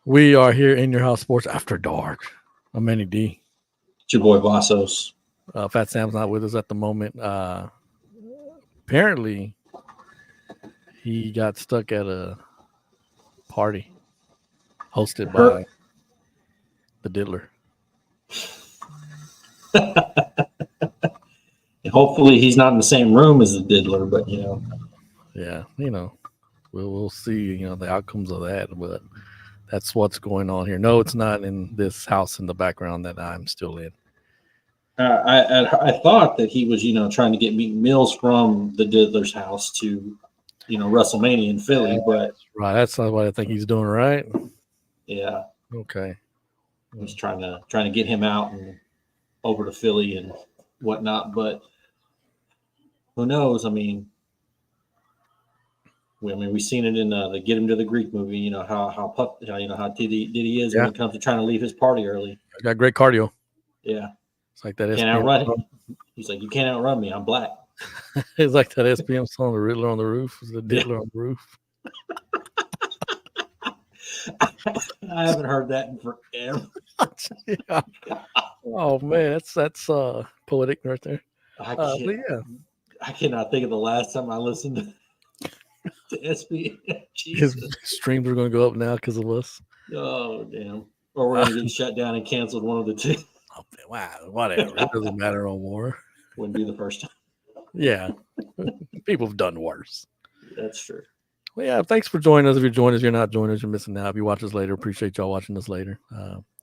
We are here in your house sports after dark. I'm Manny D. It's your boy Vassos. Fat Sam's not with us at the moment. Apparently, he got stuck at a party hosted by the Diddler. Hopefully he's not in the same room as the Diddler, but Yeah, we'll see. The outcomes of that, but that's what's going on here. No, it's not in this house in the background that I'm still in. I thought that he was trying to get Meek Mills from the Diddler's house to WrestleMania in Philly, but right, that's not what I think he's doing, right? Yeah. Okay. I was trying to get him out and over to Philly and whatnot, but who knows? We've seen it in the Get Him to the Greek movie. You know how Diddy is when it comes to trying to leave his party early. Got great cardio. Yeah, it's like that. Can't outrun him. He's like, you can't outrun me. I'm black. It's like that SPM song, "The Riddler on the Roof." The Diddler on the Roof. I haven't heard that in forever. Yeah. Oh man, that's poetic right there. I cannot think of the last time I listened to SPM. His streams are going to go up now because of us. Oh damn! Or we're going to get shut down and canceled. One of the two. Oh, wow, whatever. It doesn't matter no more. Wouldn't be the first time. Yeah, people have done worse. That's true. Well, yeah, thanks for joining us. If you're joining us, you're not joining us, you're missing out. If you watch us later, appreciate y'all watching us later.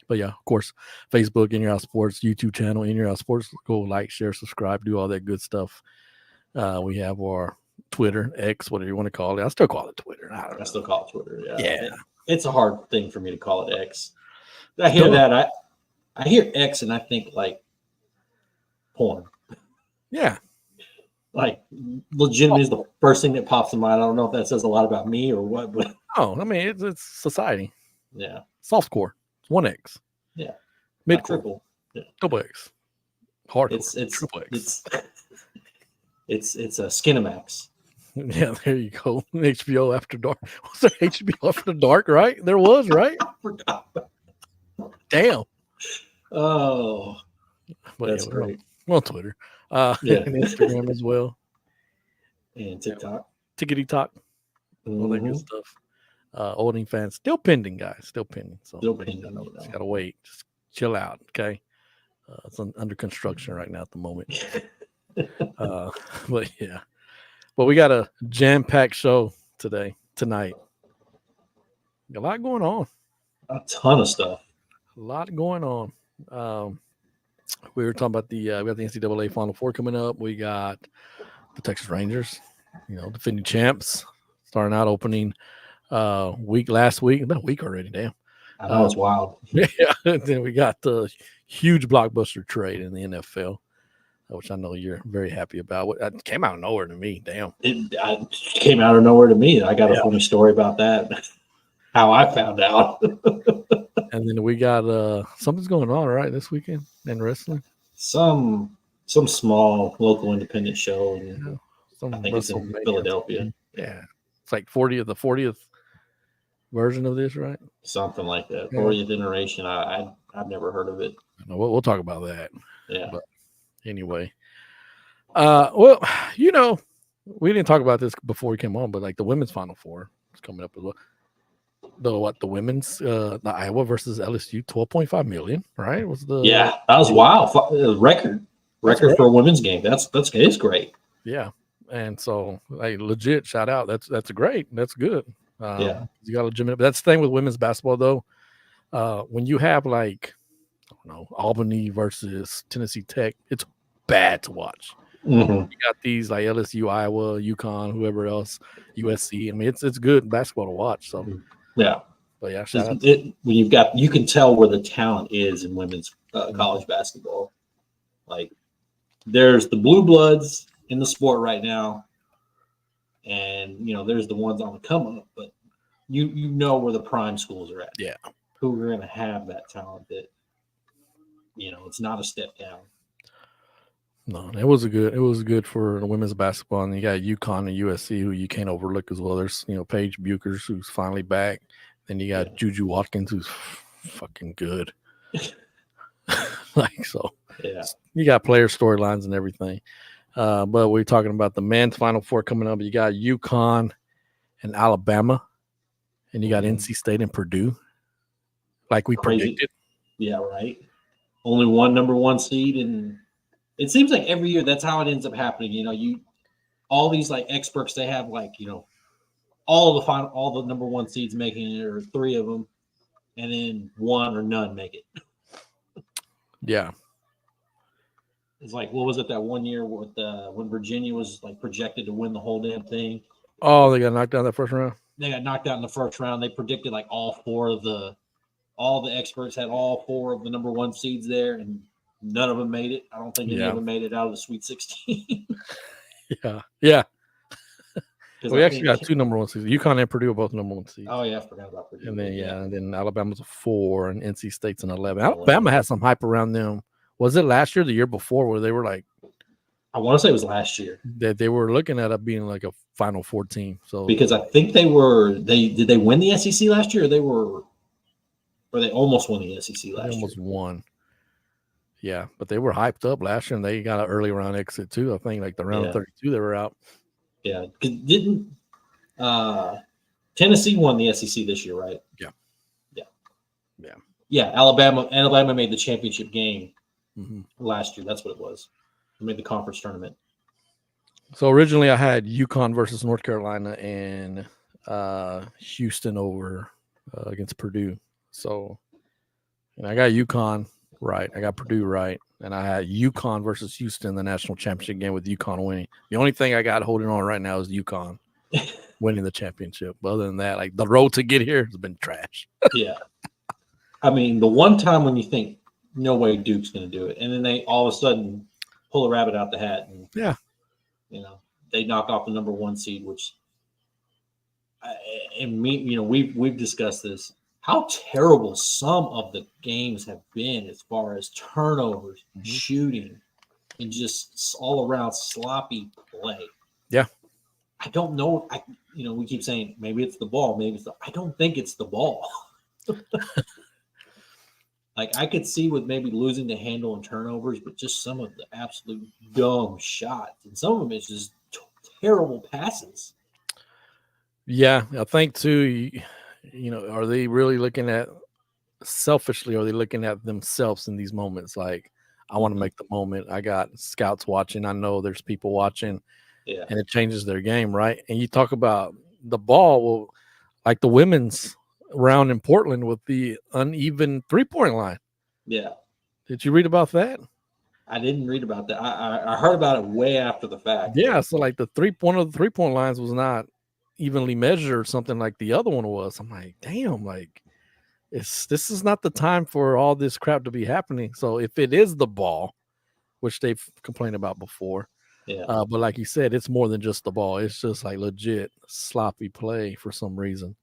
But yeah, of course, Facebook, In Your House Sports, YouTube channel, In Your House Sports. Go like, share, subscribe, do all that good stuff. We have our Twitter, X, whatever you want to call it. I still call it Twitter. I still call it Twitter. Yeah. It's a hard thing for me to call it X. I hear that. I hear X and I think like porn. Yeah. Like legitimately is the first thing that pops in mind. I don't know if that says a lot about me or what, but it's society. Yeah. Softcore. It's 1X. Yeah. Mid triple. Yeah. Double X. Hardcore. It's triple X. It's a Skinamax. Yeah, there you go. HBO After Dark. Was there HBO After Dark, right? There was, right? I forgot. Damn. Oh, but that's great. We're on Twitter. And Instagram as well. And TikTok. Tickety Talk. All that good stuff. Olding fans. Still pending, guys. Still pending. So still pending. Just gotta wait. Just chill out. Okay. It's under construction right now at the moment. But yeah. But we got a jam-packed show tonight. A lot going on. A ton of stuff. A lot going on. We were talking about we got the NCAA Final Four coming up. We got the Texas Rangers, defending champs, starting out opening last week. About a week already, damn. I know it's wild. Yeah. Then we got the huge blockbuster trade in the NFL, which I know you're very happy about. It came out of nowhere to me. Damn. It came out of nowhere to me. I got a funny story about that. How I found out. And then we got something's going on right this weekend in wrestling. Some small local independent show. I think it's in Philadelphia. Yeah. It's like the 40th version of this, right? Something like that. 40th iteration. I've never heard of it. We'll talk about that. Yeah. But anyway. Well, we didn't talk about this before we came on, but like the women's Final Four is coming up as well. The women's the Iowa versus LSU, 12.5 million, right? That was wild. Record for a women's game. It's great. Yeah. And so legit shout out. That's great. That's good. You got legitimate. But that's the thing with women's basketball though. When you have Albany versus Tennessee Tech, it's bad to watch. Mm-hmm. You got these like LSU, Iowa, UConn, whoever else, USC. I mean, it's good basketball to watch. So yeah, but yeah, when you can tell where the talent is in women's college basketball. Like there's the blue bloods in the sport right now, and there's the ones on the come up. But you know where the prime schools are at. Yeah, who are going to have that talent that it's not a step down. No, it was good for the women's basketball, and you got UConn and USC who you can't overlook as well. There's Paige Buchers who's finally back. and you got Juju Watkins, who's fucking good. Like, so Yeah. you got player storylines and everything. But we're talking about the men's Final Four coming up. You got UConn and Alabama, and you got NC State and Purdue, like we predicted. Yeah, right. Only one number one seed, and it seems like every year that's how it ends up happening. You know, all these like experts, they have like, you know, all the number one seeds making it, or three of them, and then one or none make it. Yeah. It's like, what was it that one year with when Virginia was like projected to win the whole damn thing? Oh, they got knocked out in the first round? They got knocked out in the first round. They predicted like all the experts had all four of the number one seeds there, and none of them made it. I don't think any of them made it out of the Sweet 16. Yeah. We actually got two number one seeds. UConn and Purdue are both number one seeds. Oh, yeah, I forgot about Purdue. And then, and then Alabama's a 4, and NC State's an 11. Alabama had some hype around them. Was it last year or the year before where they were like, I want to say it was last year, that they were looking at it being like a Final Four team. So because I think did they win the SEC last year, or they almost won the SEC last year? Almost won. Yeah, but they were hyped up last year, and they got an early round exit too. I think like the round 32 they were out. Yeah, didn't Tennessee won the SEC this year, right? Yeah. Alabama made the championship game last year. That's what it was. They made the conference tournament. So originally I had UConn versus North Carolina and Houston over against Purdue. So, and I got UConn right. I got Purdue right. And I had UConn versus Houston in the national championship game with UConn winning. The only thing I got holding on right now is UConn winning the championship. But other than that, like the road to get here has been trash. Yeah. I mean, the one time when you think, no way Duke's going to do it, and then they all of a sudden pull a rabbit out the hat, and you know, they knock off the number one seed, which, we've discussed this, how terrible some of the games have been as far as turnovers, shooting, and just all around sloppy play. Yeah. I don't know. We keep saying maybe it's the ball, I don't think it's the ball. Like, I could see with maybe losing the handle and turnovers, but just some of the absolute dumb shots. And some of them is just terrible passes. Yeah, I think too, are they really looking at selfishly, or are they looking at themselves in these moments? Like, I want to make the moment. I got scouts watching. I know there's people watching. Yeah. And it changes their game, right? And you talk about the ball, well, like the women's round in Portland with the uneven 3-point line. Yeah. Did you read about that? I didn't read about that. I heard about it way after the fact. Yeah, so like one of the 3-point lines was not evenly measured or something like the other one was. I'm like, damn, like this is not the time for all this crap to be happening. So if it is the ball, which they've complained about before, but like you said, it's more than just the ball. It's just like legit sloppy play for some reason.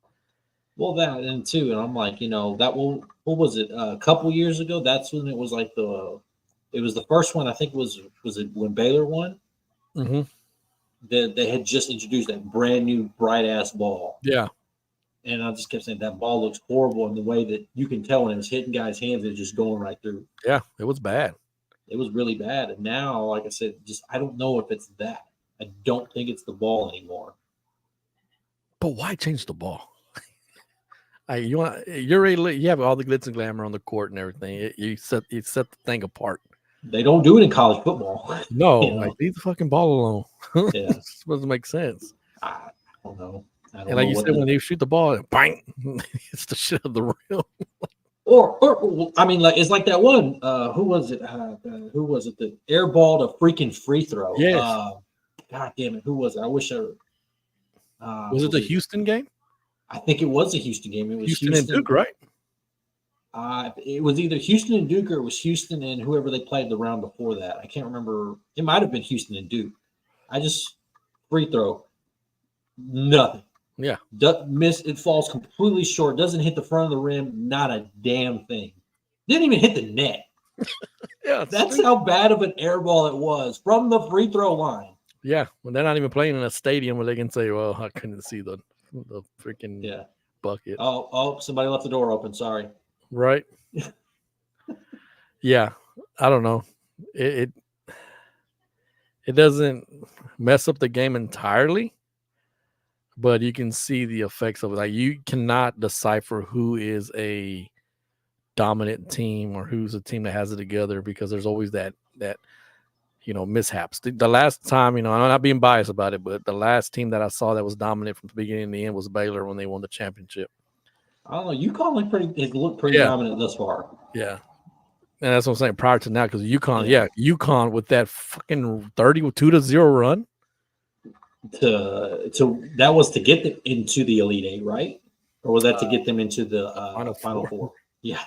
Well, that and too, and I'm like, what was it? A couple years ago, that's when it was like it was the first one. I think was it when Baylor won? Mm-hmm. They had just introduced that brand new bright ass ball. Yeah. And I just kept saying that ball looks horrible in the way that you can tell when it was hitting guys' hands, it was just going right through. Yeah, it was bad. It was really bad. And now, like I said, I don't know if it's that. I don't think it's the ball anymore. But why change the ball? You have all the glitz and glamour on the court and everything. You set the thing apart. They don't do it in college football. No, like leave the fucking ball alone. Yeah, it doesn't make sense. I don't know. And like you said, when they shoot the ball, bang, it's the shit of the rim. Or I mean, like it's like that one. Who was it? Who was it? The airballed a freaking free throw. Yes. God damn it! Who was it? I wish I. Was it the Houston game? I think it was a Houston game. It was Houston and Duke, right? It was either Houston and Duke, or it was Houston and whoever they played the round before that. I can't remember. It might have been Houston and Duke. Free throw, nothing. Yeah. Miss. It falls completely short. Doesn't hit the front of the rim. Not a damn thing. Didn't even hit the net. Yeah. That's how bad of an air ball it was from the free throw line. Yeah. When they're not even playing in a stadium where they can say, well, I couldn't see the freaking bucket. Oh, somebody left the door open. Sorry. Right? Yeah. I don't know. It doesn't mess up the game entirely, but you can see the effects of it. Like, you cannot decipher who is a dominant team or who's a team that has it together, because there's always that mishaps. The last time, I'm not being biased about it, but the last team that I saw that was dominant from the beginning to the end was Baylor when they won the championship. I don't know. UConn looked pretty dominant thus far. Yeah. And that's what I'm saying prior to now, because UConn with that fucking 32-0 run. That was to get them into the Elite Eight, right? Or was that to get them into the Final Four? Yeah.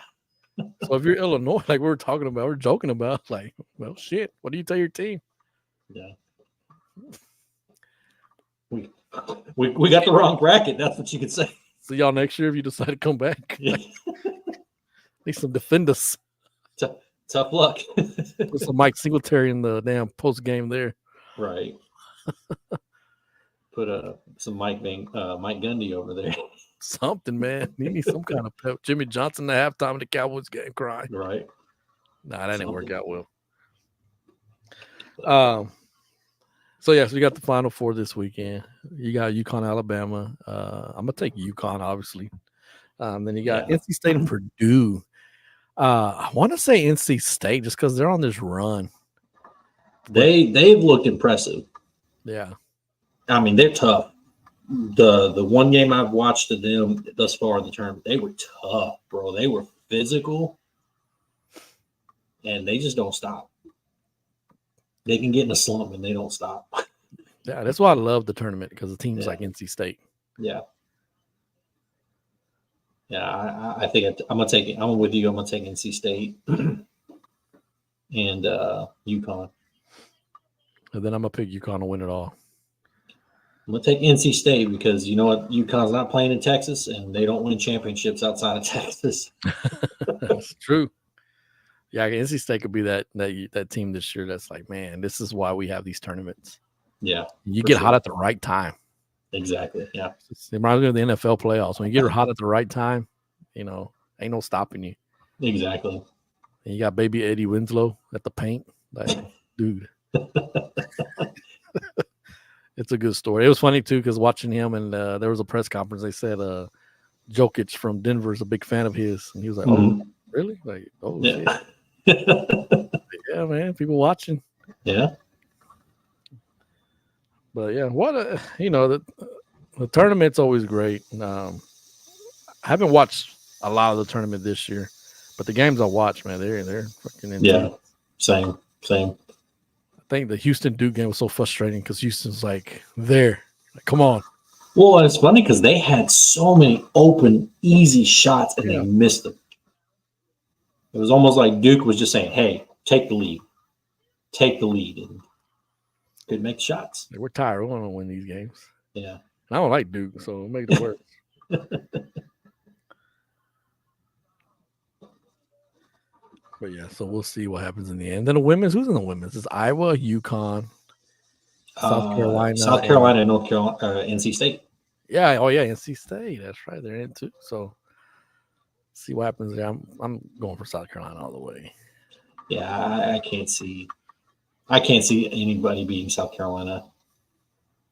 So if you're Illinois, like we're joking about, like, well, shit, what do you tell your team? Yeah. We got the wrong bracket. That's what you could say. See y'all next year if you decide to come back. Yeah. Need some defenders. Tough luck. Put some Mike Singletary in the damn post game there. Right. Put some Mike Gundy over there. Something, man. You need some kind of pep. Jimmy Johnson the halftime of the Cowboys game crying. Right. Nah, that didn't work out well. So we got the Final Four this weekend. You got UConn, Alabama. I'm gonna take UConn, obviously. Then you got NC State and Purdue. I want to say NC State just because they're on this run. They've looked impressive. Yeah. I mean, they're tough. The one game I've watched of them thus far in the tournament, they were tough, bro. They were physical, and they just don't stop. They can get in a slump, and they don't stop. Yeah, that's why I love the tournament, because the teams like NC State. Yeah. Yeah, I think I'm gonna take it. I'm with you. I'm gonna take NC State and UConn. And then I'm gonna pick UConn to win it all. I'm gonna take NC State because you know what? UConn's not playing in Texas, and they don't win championships outside of Texas. That's true. Yeah, NC State could be that team this year. That's like, man, this is why we have these tournaments. Yeah, you get hot at the right time. Exactly. Yeah, it reminds me of the NFL playoffs. When you get hot at the right time, ain't no stopping you. Exactly. And you got baby Eddie Winslow at the paint, like, dude. It's a good story. It was funny too because watching him, and there was a press conference. They said Jokic from Denver is a big fan of his, and he was like, "Oh, really? Like, oh, yeah, yeah, man, people watching." Yeah. But yeah, the tournament's always great. I haven't watched a lot of the tournament this year, but the games I watch, man, they're fucking intense. Yeah, same. I think the Houston Duke game was so frustrating because Houston's like, come on. Well, it's funny because they had so many open, easy shots and they missed them. It was almost like Duke was just saying, "Hey, take the lead," and couldn't make shots. We're tired. We want to win these games. Yeah, and I don't like Duke, so it makes it worse. But yeah, so we'll see what happens in the end. Then the women's, who's in the women's? It's Iowa, UConn, South Carolina, and North Carolina, NC State. Yeah, NC State. That's right, they're in too. So see what happens there. I'm going for South Carolina all the way. Yeah, I can't see anybody beating South Carolina.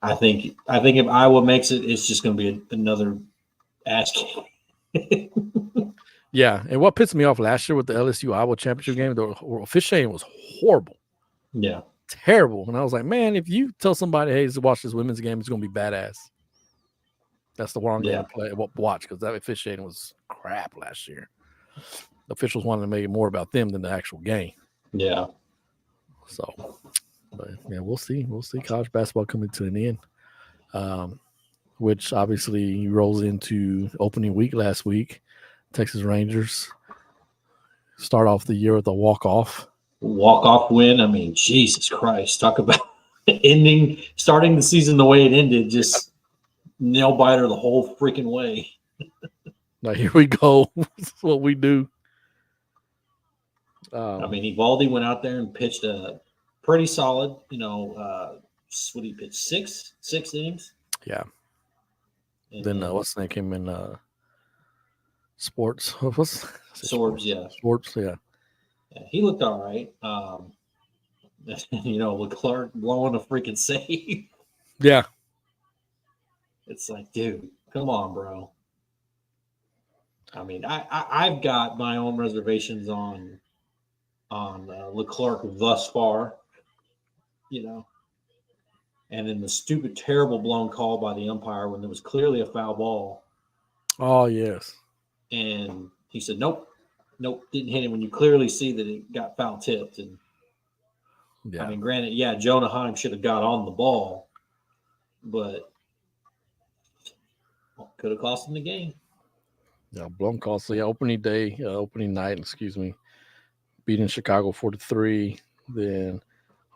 I think if Iowa makes it, it's just going to be another ass kick. Yeah, and what pissed me off last year with the LSU Iowa championship game, the officiating was horrible. Yeah, terrible. And I was like, man, if you tell somebody, hey, to watch this women's game, it's going to be badass. That's the wrong game to watch because that officiating was crap last year. The officials wanted to make it more about them than the actual game. Yeah. So, but yeah, we'll see. We'll see college basketball coming to an end, which obviously rolls into opening week last week. Texas Rangers start off the year with a walk-off win. I mean, Jesus Christ, talk about starting the season the way it ended, just nail biter the whole freaking way. Now here we go. This is what we do. I mean, Evaldi went out there and pitched a pretty solid, what did he pitch? Six innings? Yeah. And then what's his name came in? Sports. What's Swords, yeah. Sports, yeah. Yeah, he looked all right. Leclerc blowing a freaking save. Yeah. It's like, dude, come on, bro. I mean, I've got my own reservations on Leclerc thus far, and then the stupid, terrible blown call by the umpire when there was clearly a foul ball, Oh, yes. and he said, "Nope, didn't hit him." When you clearly see that it got foul tipped, and Yeah. I mean, granted, yeah, Jonah Heim should have got on the ball, but could have cost him the game. Yeah, blown call. So, yeah, opening night, beating Chicago 4-3. Then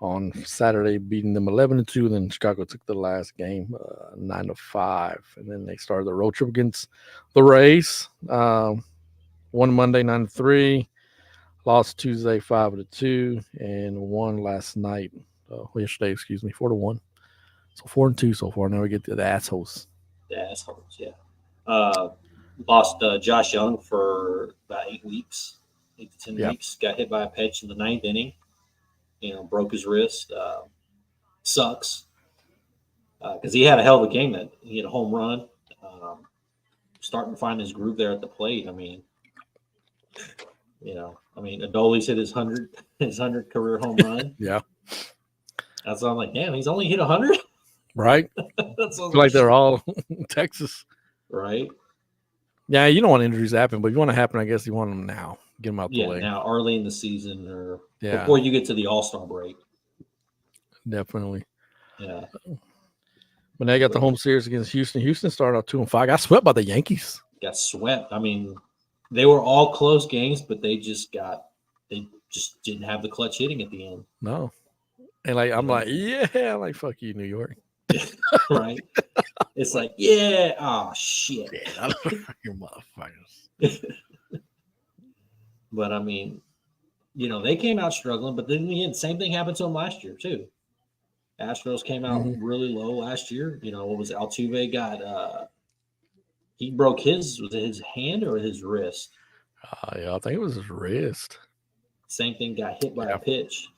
on Saturday, beating them 11-2. Then Chicago took the last game 9-5. And then they started the road trip against the Rays. Won Monday 9-3. Lost Tuesday 5-2. And won last night, yesterday, 4-1. So 4-2 so far. Now we get to the assholes. The assholes, yeah. Lost Josh Young for about 8 weeks, 8 to 10 weeks. Got hit by a pitch in the 9th inning. Broke his wrist. Sucks because he had a hell of a game. That he had a home run. Starting to find his groove there at the plate. I mean, Adolis hit his 100 career home run. Yeah, that's why I'm like, damn, he's only hit 100. Right. That's like they're all Texas. Right. Yeah, you don't want injuries to happen, but if you want to happen, I guess you want them now. Get them out the way. Yeah, now early in the season or before you get to the All-Star break. Definitely. Yeah. But now you got the home series against Houston. Houston started out 2-5. Got swept by the Yankees. Got swept. I mean, they were all close games, but they just didn't have the clutch hitting at the end. No. And I'm fuck you, New York. Right. It's like, yeah, oh shit. Yeah, you motherfuckers. But I mean, they came out struggling, but then the same thing happened to them last year too. Astros came out really low last year. What was Altuve got? He broke was it his hand or his wrist? Yeah, I think it was his wrist. Same thing, got hit by a pitch.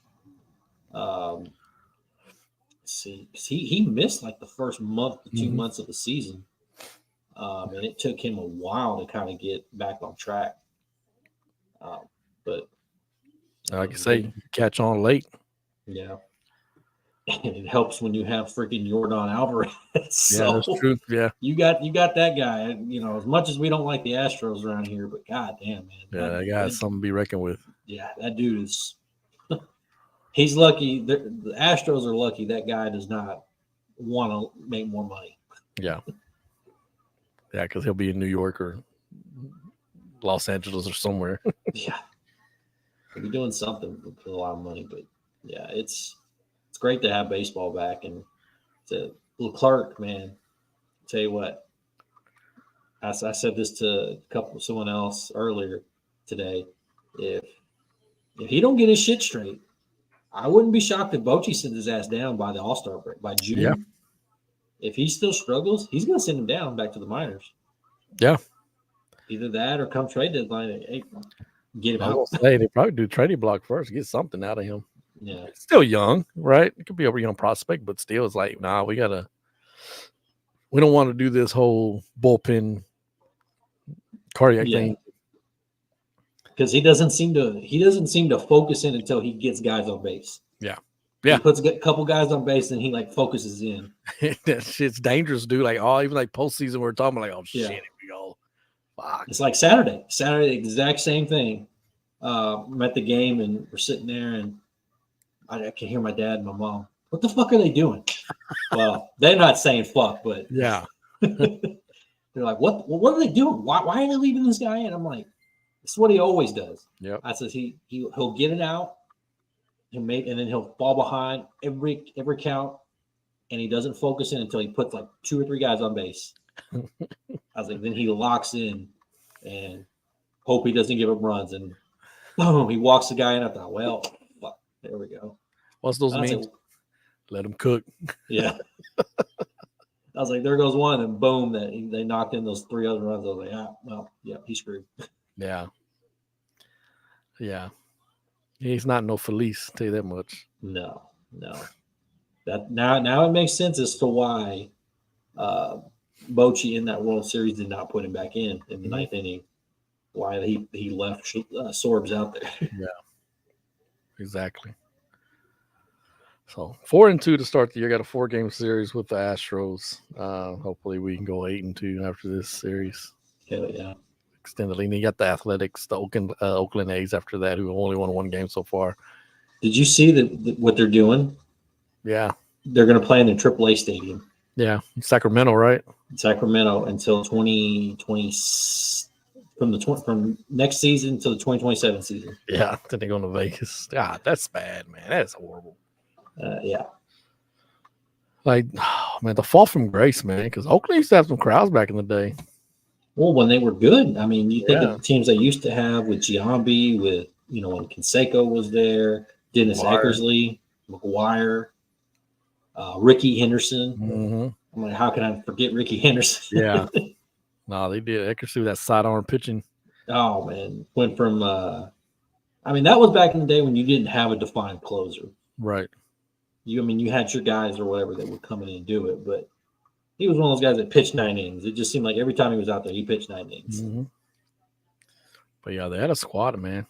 See, because he missed like the first month to 2 months of the season, and it took him a while to kind of get back on track. But like you say, you catch on late. Yeah, and it helps when you have freaking Yordan Alvarez. So that's true. Yeah, you got that guy. As much as we don't like the Astros around here, but goddamn, man, yeah, that guy has something to be reckoned with. Yeah, that dude is. He's lucky. The Astros are lucky that guy does not want to make more money. Yeah. Yeah, because he'll be in New York or Los Angeles or somewhere. Yeah. He'll be doing something with a lot of money. But, yeah, it's great to have baseball back. And to Leclerc, man, I'll tell you what. I said this to someone else earlier today. If he don't get his shit straight, I wouldn't be shocked if Bochy sends his ass down by the All-Star break, by June. Yeah. If he still struggles, he's going to send him down back to the minors. Yeah. Either that or come trade deadline. Hey, get him out. They probably do trading block first, get something out of him. Yeah. Still young, right? It could be a young prospect, but still it's like, nah, we don't want to do this whole bullpen cardiac thing. Because he doesn't seem to focus in until he gets guys on base. Yeah. Yeah. He puts a couple guys on base and he focuses in. That shit's dangerous, dude. Even postseason we're talking about, shit, here we go. Fuck. It's like Saturday. Saturday, the exact same thing. I'm at the game and we're sitting there and I can hear my dad and my mom. What the fuck are they doing? Well, they're not saying fuck, but yeah. They're like, what are they doing? Why are they leaving this guy in? I'm like, this is what he always does. Yeah. I says he'll get it out, and then he'll fall behind every count, and he doesn't focus in until he puts 2 or 3 guys on base. I was like, then he locks in and hope he doesn't give up runs, and boom, he walks the guy in. I thought, well, fuck, there we go. What's those mean? Let him cook. Yeah. I was like, there goes one, and boom, they knocked in those 3 other runs. I was like, well, yeah, he's screwed. Yeah. Yeah. He's not no Felice, tell you that much. No. That now it makes sense as to why Bochy in that World Series did not put him back in the ninth inning. Why he left Sorbs out there. Yeah. Exactly. So 4-2 to start the year. Got a 4-game series with the Astros. Hopefully we can go 8-2 after this series. Hell yeah. Extended lead. You got the Athletics, the Oakland A's after that, who only won 1 game so far. Did you see what they're doing? Yeah. They're going to play in the AAA stadium. Yeah. Sacramento, right? Sacramento until 2020 from next season to the 2027 season. Yeah. Then they go to Vegas. God, that's bad, man. That's horrible. Yeah. Like, oh, man, the fall from grace, man, because Oakland used to have some crowds back in the day. Well, when they were good, I mean, you think of the teams they used to have with Giambi, with when Canseco was there, Dennis Eckersley, McGuire, Ricky Henderson. Mm-hmm. I'm like, how can I forget Ricky Henderson? Yeah. No, they did. Eckersley with that sidearm pitching. Oh man, went from. I mean, that was back in the day when you didn't have a defined closer. Right. You had your guys or whatever that would come in and do it, but he was one of those guys that pitched 9 innings. It just seemed like every time he was out there, he pitched 9 innings. Mm-hmm. But yeah, they had a squad, man.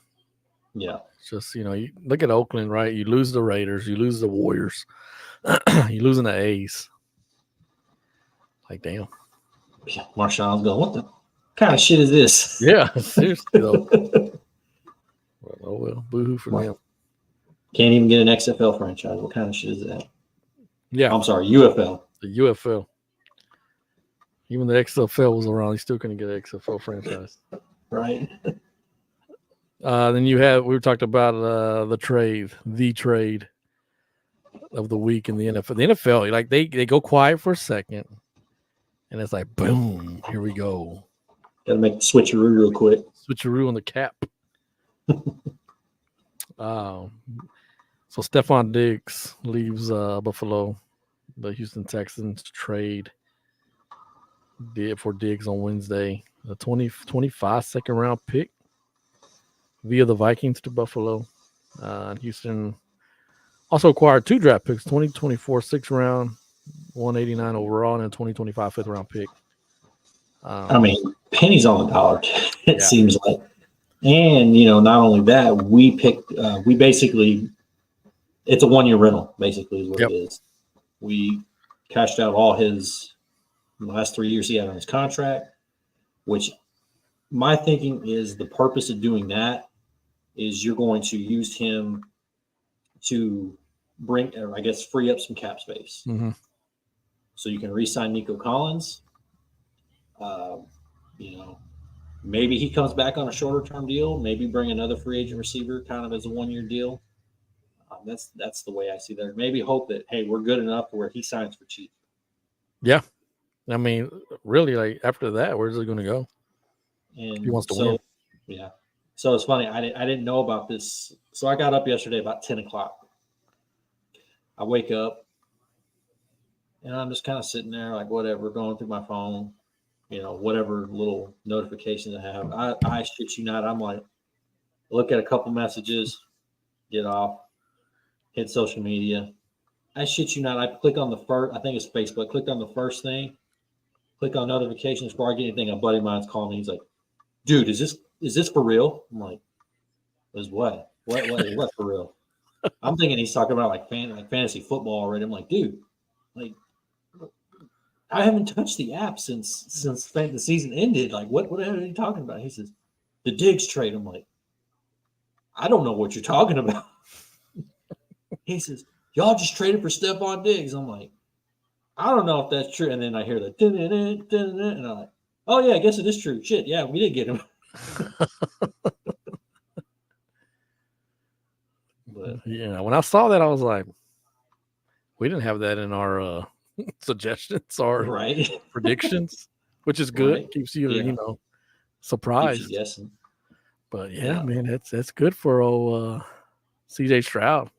Yeah. It's just, you look at Oakland, right? You lose the Raiders, you lose the Warriors, you losing the A's. Like, damn. Yeah, Marshawn's going, what the kind of shit is this? Yeah, seriously, though. Oh, well, boo-hoo for them. Can't even get an XFL franchise. What kind of shit is that? Yeah. I'm sorry, UFL. The UFL. Even the XFL was around. He still couldn't get an XFL franchise. Right. Then we talked about the trade of the week in the NFL. The NFL, like they go quiet for a second, and it's like, boom, here we go. Got to make the switcheroo real quick. Switcheroo on the cap. So Stephon Diggs leaves Buffalo. The Houston Texans trade for Diggs on Wednesday. A 2025 second round pick via the Vikings to Buffalo. Houston also acquired 2 draft picks, 2024 6th round, 189 overall, and a 2025 5th round pick. I mean, pennies on the dollar, it seems like. And, not only that, we basically, it's a 1-year rental, basically, is what it is. We cashed out all the last 3 years he had on his contract, which my thinking is the purpose of doing that is you're going to use him to free up some cap space. Mm-hmm. So you can re-sign Nico Collins. Maybe he comes back on a shorter term deal, maybe bring another free agent receiver kind of as a 1-year deal. That's the way I see that. Maybe hope that, hey, we're good enough where he signs for cheap. Yeah. I mean, really, like after that, where's it going to go? And he wants to win. Yeah. So it's funny. I didn't know about this. So I got up yesterday about 10 o'clock. I wake up and I'm just kind of sitting there like whatever, going through my phone, whatever little notifications I have. I shit you not. I'm like, look at a couple messages, get off, hit social media. I shit you not. I click on the first, I think it's Facebook. Clicked on the first thing, click on notifications before I get anything. A buddy of mine's calling me. He's like, dude, is this for real? I'm like, is what? What for real? I'm thinking he's talking about like fantasy football already. I'm like, dude, like I haven't touched the app since the season ended. Like, what the hell are you talking about? He says, the Diggs trade. I'm like, I don't know what you're talking about. He says, y'all just traded for Stephon Diggs. I'm like, I don't know if that's true. And then I hear the and I'm like, oh yeah, I guess it is true. Shit, yeah, we did get him. But yeah, when I saw that, I was like, we didn't have that in our suggestions or predictions, which is good. Right. Keeps you, surprised. Keeps you guessing. But yeah, man, that's good for old CJ Stroud.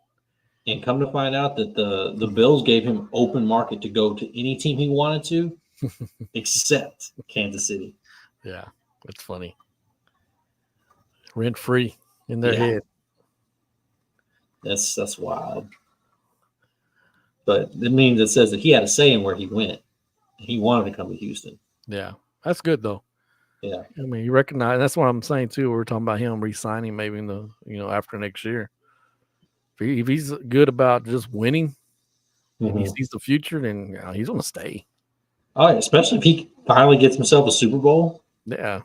And come to find out that the Bills gave him open market to go to any team he wanted to, except Kansas City. Yeah, it's funny. Rent free in their Yeah. head. That's wild. But it means it says that he had a say in where he went. He wanted to come to Houston. Yeah, that's good though. Yeah. I mean, you recognize that's what I'm saying too. We were talking about him re-signing maybe in the after next year. If he's good about just winning and he sees the future, then he's going to stay. Oh, yeah, especially if he finally gets himself a Super Bowl. Yeah,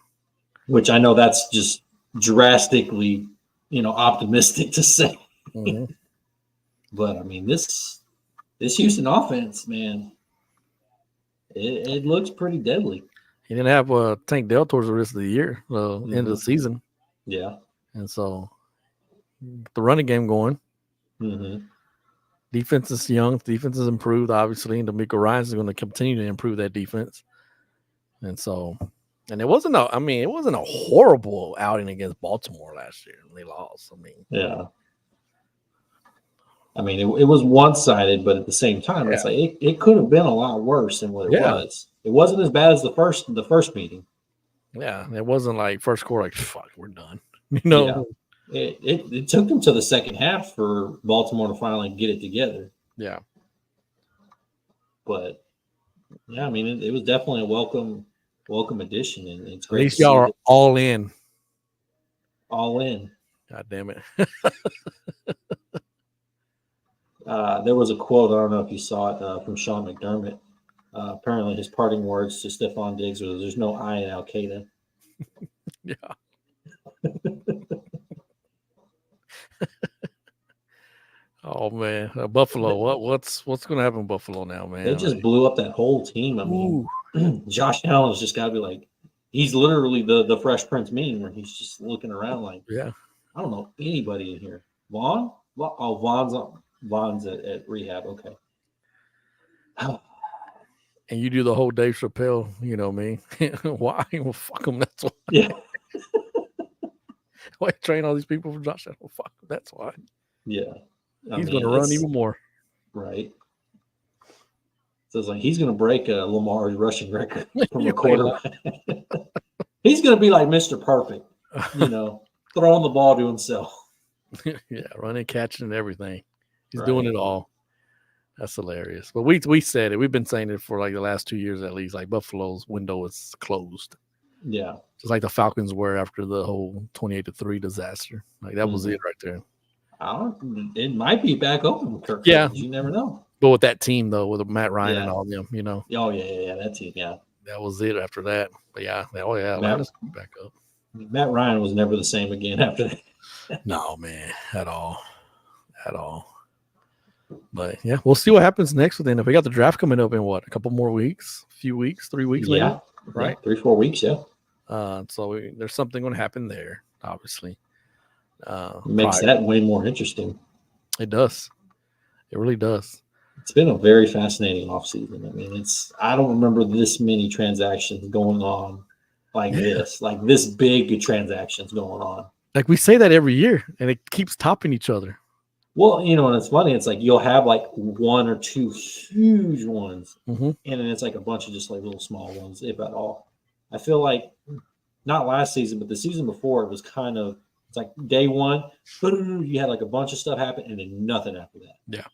which I know that's just drastically, optimistic to say. Mhm. But I mean, this Houston offense, man, it looks pretty deadly. He didn't have Tank Dell towards the rest of the year, end of the season, Yeah. and so the running game going. Mm-hmm. Defense is young. Defense is improved, obviously, and DeMeco Ryans is going to continue to improve that defense. And so, and it wasn't a horrible outing against Baltimore last year. They lost. Yeah. I mean, it was one-sided, but at the same time, it's like it could have been a lot worse than what it was. It wasn't as bad as the first meeting. Yeah, it wasn't like first quarter, like fuck, we're done. Yeah. It took them to the second half for Baltimore to finally get it together. Yeah. But yeah, I mean, it was definitely a welcome addition, and it's great. At least y'all are all in. All in. God damn it. There was a quote, I don't know if you saw it, from Sean McDermott. Apparently his parting words to Stephon Diggs was, "There's no I in Al Qaeda." Yeah. Oh man, Buffalo. What's going to happen in Buffalo now, man? They just blew up that whole team. I mean, Josh Allen's just got to be like, he's literally the Fresh Prince meme where he's just looking around like, yeah, I don't know anybody in here. Vaughn? Oh, Vaughn's at rehab. Okay. And you do the whole Dave Chappelle, you know me. Why? Well, fuck them. That's why. Yeah. Why train all these people for Josh Allen? Well, fuck them. That's why. Yeah. He's going to run even more. Right. So it's like he's going to break Lamar's rushing record from a quarterback. He's going to be like Mr. Perfect, throwing the ball to himself. Yeah, running, catching, and everything. He's doing it all. That's hilarious. But we said it. We've been saying it for like the last 2 years at least. Like Buffalo's window is closed. Yeah. Just like the Falcons were after the whole 28-3 disaster. Like that was it right there. It might be back open with Kirk Cousins. You never know. But with that team though, with Matt Ryan and all them, Oh yeah, that team, yeah. That was it after that. But Atlanta's back up. Matt Ryan was never the same again after that. No, man, at all. But yeah, we'll see what happens next with them. If we got the draft coming up in what, a couple more weeks, a few weeks, 3 weeks, maybe? Right? 3-4 weeks, yeah. So there's something going to happen there, obviously. Makes that way more interesting. It does. It really does. It's been a very fascinating offseason. I mean, I don't remember this many transactions going on like this, like this big transactions going on. Like we say that every year, and it keeps topping each other. Well, and it's funny. It's like you'll have like one or two huge ones, and then it's like a bunch of just like little small ones, if at all. I feel like not last season, but the season before, it was kind of, it's like day one, you had like a bunch of stuff happen, and then nothing after that. Yeah.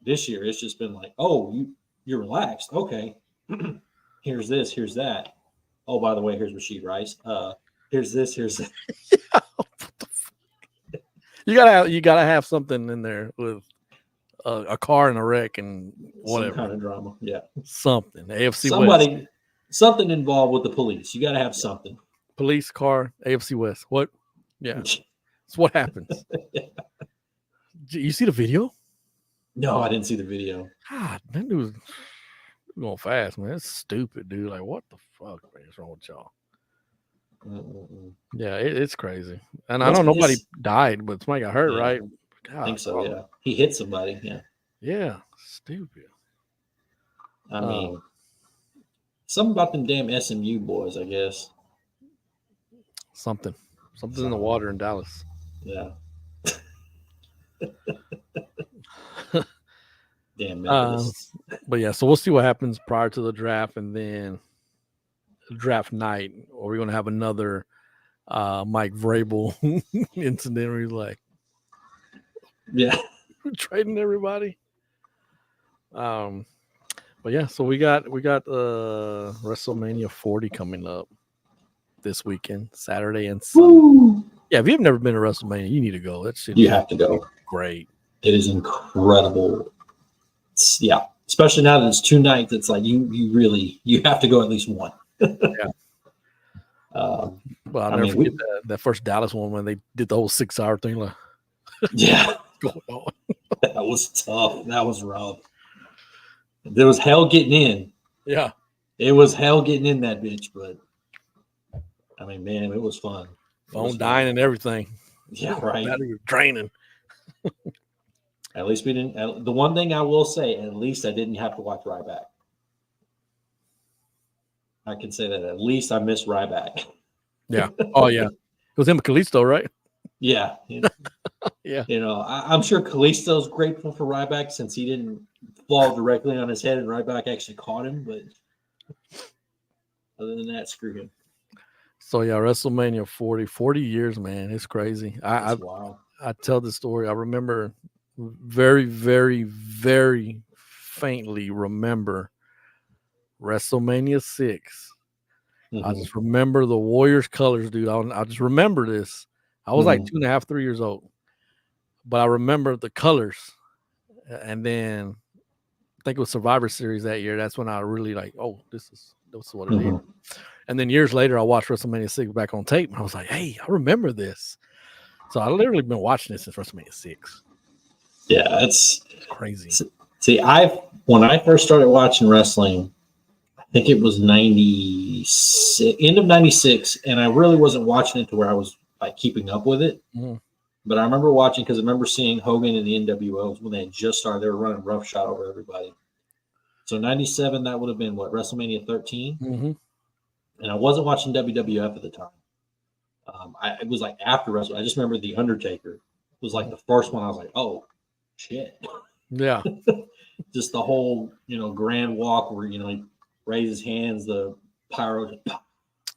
This year, it's just been like, oh, you're relaxed. Okay. Here's this, here's that. Oh, by the way, here's Rashid Rice. Here's this, here's that. Yeah. You gotta have something in there with a car and a wreck and whatever. Some kind of drama. Yeah. Something. AFC West. Something involved with the police. You got to have something. Police, car, AFC West. What? Yeah. It's what happens. Yeah. You see the video? No, I didn't see the video. God, that dude was going fast, man. It's stupid, dude. Like, what the fuck, man? What's wrong with y'all? Yeah, it's crazy. And I know nobody died, but somebody got hurt, right? God, I think so, yeah. He hit somebody, yeah. Yeah, stupid. I mean, something about them damn SMU boys, I guess. Something in the water in Dallas. Yeah. Damn Methodists. But yeah, so we'll see what happens prior to the draft, and then draft night. Or we're gonna have another Mike Vrabel incident where he's like, Yeah. trading everybody. But yeah, so we got WrestleMania 40 coming up this weekend, Saturday and Sunday. Woo. Yeah, if you've never been to WrestleMania, you need to go. That shit You is have to go. great. It is incredible. Yeah, especially now that it's 2 nights. It's like you have to go at least one. Yeah. Um, Well, I'll never forget that first Dallas one when they did the whole 6-hour thing. Like, yeah, going on. that was tough. That was rough. There was hell getting in. Yeah. It was hell getting in that bitch, but I mean, man, it was fun. Phone dying and everything. Yeah, right. Battery was draining. At least we didn't. The one thing I will say, at least I didn't have to watch Ryback. I can say that at least I missed Ryback. Yeah. Oh, yeah. It was him and Kalisto, right? Yeah. Yeah. You know, I'm sure Kalisto's grateful for Ryback since he didn't fall directly on his head and Ryback actually caught him. But other than that, screw him. So, yeah, WrestleMania 40 years, man. It's crazy. Wow. I tell the story. I remember very, very, very faintly remember WrestleMania 6. Mm-hmm. I just remember the Warriors colors, dude. I just remember this. I was like 2.5, 3 years old, but I remember the colors. And then I think it was Survivor Series that year. That's when I really like, oh, that's what it is. And then years later, I watched WrestleMania 6 back on tape, and I was like, hey, I remember this. So I literally been watching this since WrestleMania 6. Yeah, it's crazy. See, when I first started watching wrestling, I think it was 96, end of 96, and I really wasn't watching it to where I was like keeping up with it. Mm-hmm. But I remember watching because I remember seeing Hogan and the NWOs when they had just started. They were running roughshod over everybody. So 97, that would have been what, WrestleMania 13? Mm-hmm. And I wasn't watching WWF at the time. It was like after WrestleMania. I just remember The Undertaker was like the first one. I was like, oh, shit. Yeah. Just the whole, grand walk where, he raised his hands, the pyro,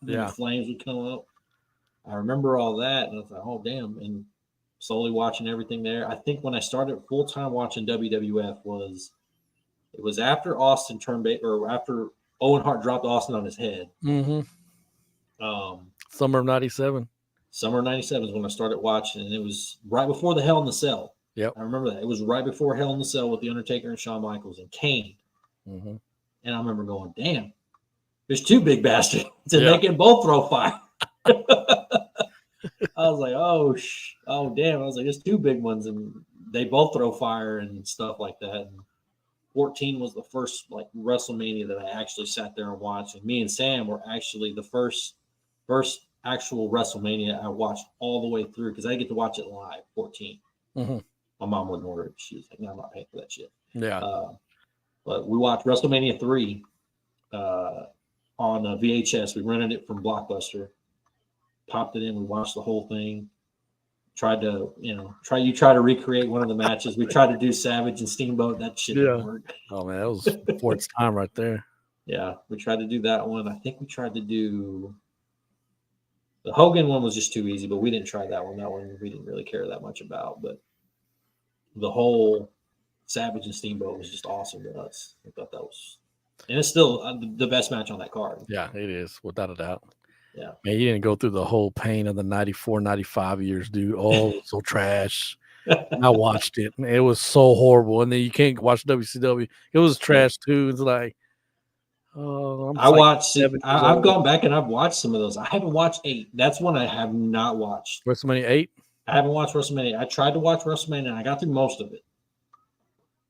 the flames would come up. I remember all that, and I was like, oh, damn. And slowly watching everything there. I think when I started full-time watching WWF it was after Austin after Owen Hart dropped Austin on his head. Mm-hmm. Summer of 97. Summer of 97 is when I started watching, and it was right before the Hell in the Cell. Yep. I remember that. It was right before Hell in the Cell with The Undertaker and Shawn Michaels and Kane. Mm-hmm. And I remember going, damn, there's 2 big bastards, and they can both throw fire. I was like, oh, damn. I was like, there's 2 big ones, and they both throw fire and stuff like that. And 14 was the first like WrestleMania that I actually sat there and watched. And me and Sam were actually the first actual WrestleMania I watched all the way through because I get to watch it live. 14. Mm-hmm. My mom wouldn't order it. She was like, no, I'm not paying for that shit. Yeah. But we watched WrestleMania 3 on VHS. We rented it from Blockbuster, popped it in. We watched the whole thing. Tried to, try to recreate one of the matches. We tried to do Savage and Steamboat. That shit didn't work. Oh man, that was before its time right there. Yeah, we tried to do that one. I think we tried to do the Hogan one was just too easy, but we didn't try that one. That one we didn't really care that much about. But the whole Savage and Steamboat was just awesome to us. I thought that was, and it's still the best match on that card. Yeah, it is without a doubt. Yeah. Man, you didn't go through the whole pain of the 94, 95 years, dude. Oh, so trash. I watched it. Man, it was so horrible. And then you can't watch WCW. It was trash too. It's like, oh, I've gone back and I've watched some of those. I haven't watched 8. That's one I have not watched. WrestleMania 8? I haven't watched WrestleMania. I tried to watch WrestleMania and I got through most of it.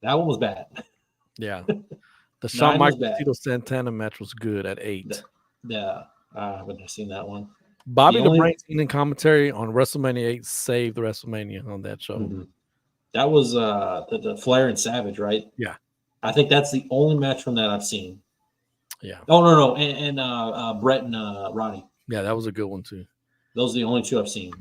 That one was bad. Yeah. The Shawn Michaels Tito Santana match was good at 8. Yeah. I haven't seen that one. Bobby the Brain in commentary on WrestleMania 8 saved the WrestleMania on that show. Mm-hmm. That was the Flair and Savage, right? Yeah. I think that's the only match from that I've seen. Yeah. Oh, no. And Brett and Roddy. Yeah, that was a good one too. Those are the only 2 I've seen.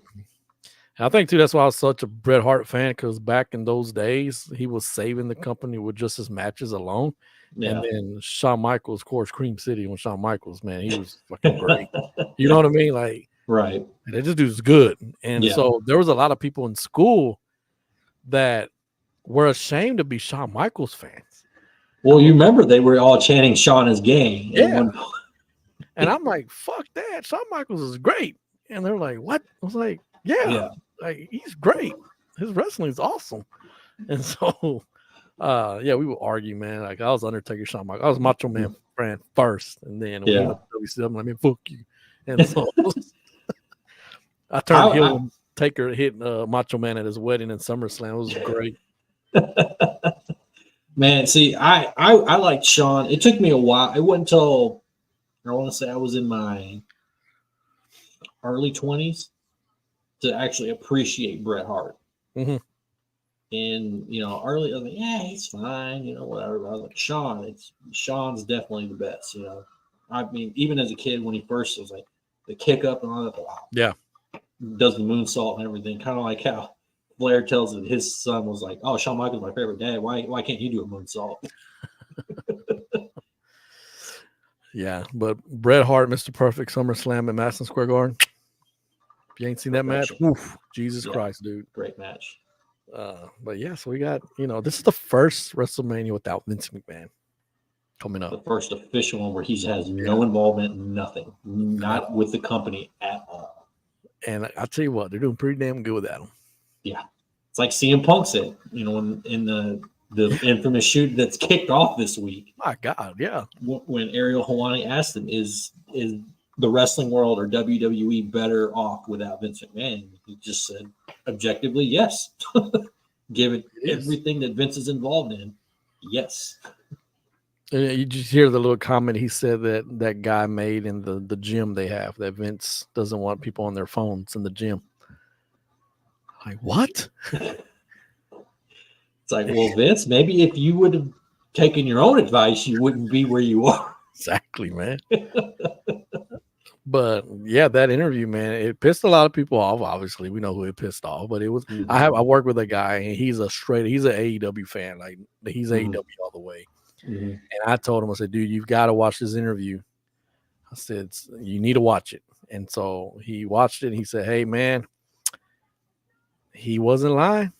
I think too that's why I was such a Bret Hart fan, because back in those days he was saving the company with just his matches alone. Yeah. And then Shawn Michaels, of course, Cream City when Shawn Michaels, man, he was fucking great. You know what I mean? Like, right. and this dude's good. And Yeah. so there was a lot of people in school that were ashamed to be Shawn Michaels fans. Well, you remember they were all chanting Shawn is gay. Yeah. And I'm like, fuck that. Shawn Michaels is great. And they're like, what? I was like, yeah. Like, he's great. His wrestling is awesome. And so, yeah, we would argue, man. Like, I was Undertaker, Shawn Michaels. I was Macho Man fan first. And then when he went to WCW, I'm like, man, fuck you. And so I turned heel when Taker hit Macho Man at his wedding in SummerSlam. It was great. Man, see, I liked Shawn. It took me a while. It wasn't until I want to say I was in my early 20s to actually appreciate Bret Hart. Mm-hmm. And early, I was like, yeah, he's fine, whatever. But I was like, Shawn's definitely the best, I mean, even as a kid when he first was like the kick up and all that, wow. Yeah. Does the moonsault and everything, kind of like how Flair tells that his son was like, oh, Shawn Michaels my favorite dad. Why can't you do a moonsault? Yeah, but Bret Hart, Mr. Perfect, SummerSlam at Madison Square Garden. If you ain't seen that match, oof, Jesus Christ, dude. Great match. But yeah, so we got, this is the first WrestleMania without Vince McMahon coming up. The first official one where he has no involvement, nothing, not with the company at all. And I tell you what, they're doing pretty damn good without him. Yeah. It's like CM Punk said, in the infamous shoot that's kicked off this week. My God, yeah. When Ariel Helwani asked him, is the wrestling world or WWE better off without Vince McMahon? He just said, objectively, yes. Given everything that Vince is involved in, yes. And you just hear the little comment he said that guy made in the gym they have, that Vince doesn't want people on their phones in the gym. Like, what? It's like, well, Vince, maybe if you would have taken your own advice, you wouldn't be where you are. Exactly, man. But yeah, that interview, man, it pissed a lot of people off. Obviously, we know who it pissed off, but it was. Mm-hmm. I work with a guy, and he's an AEW fan. Like, he's AEW all the way. Mm-hmm. And I told him, I said, dude, you've got to watch this interview. I said, you need to watch it. And so he watched it. And he said, hey, man, he wasn't lying.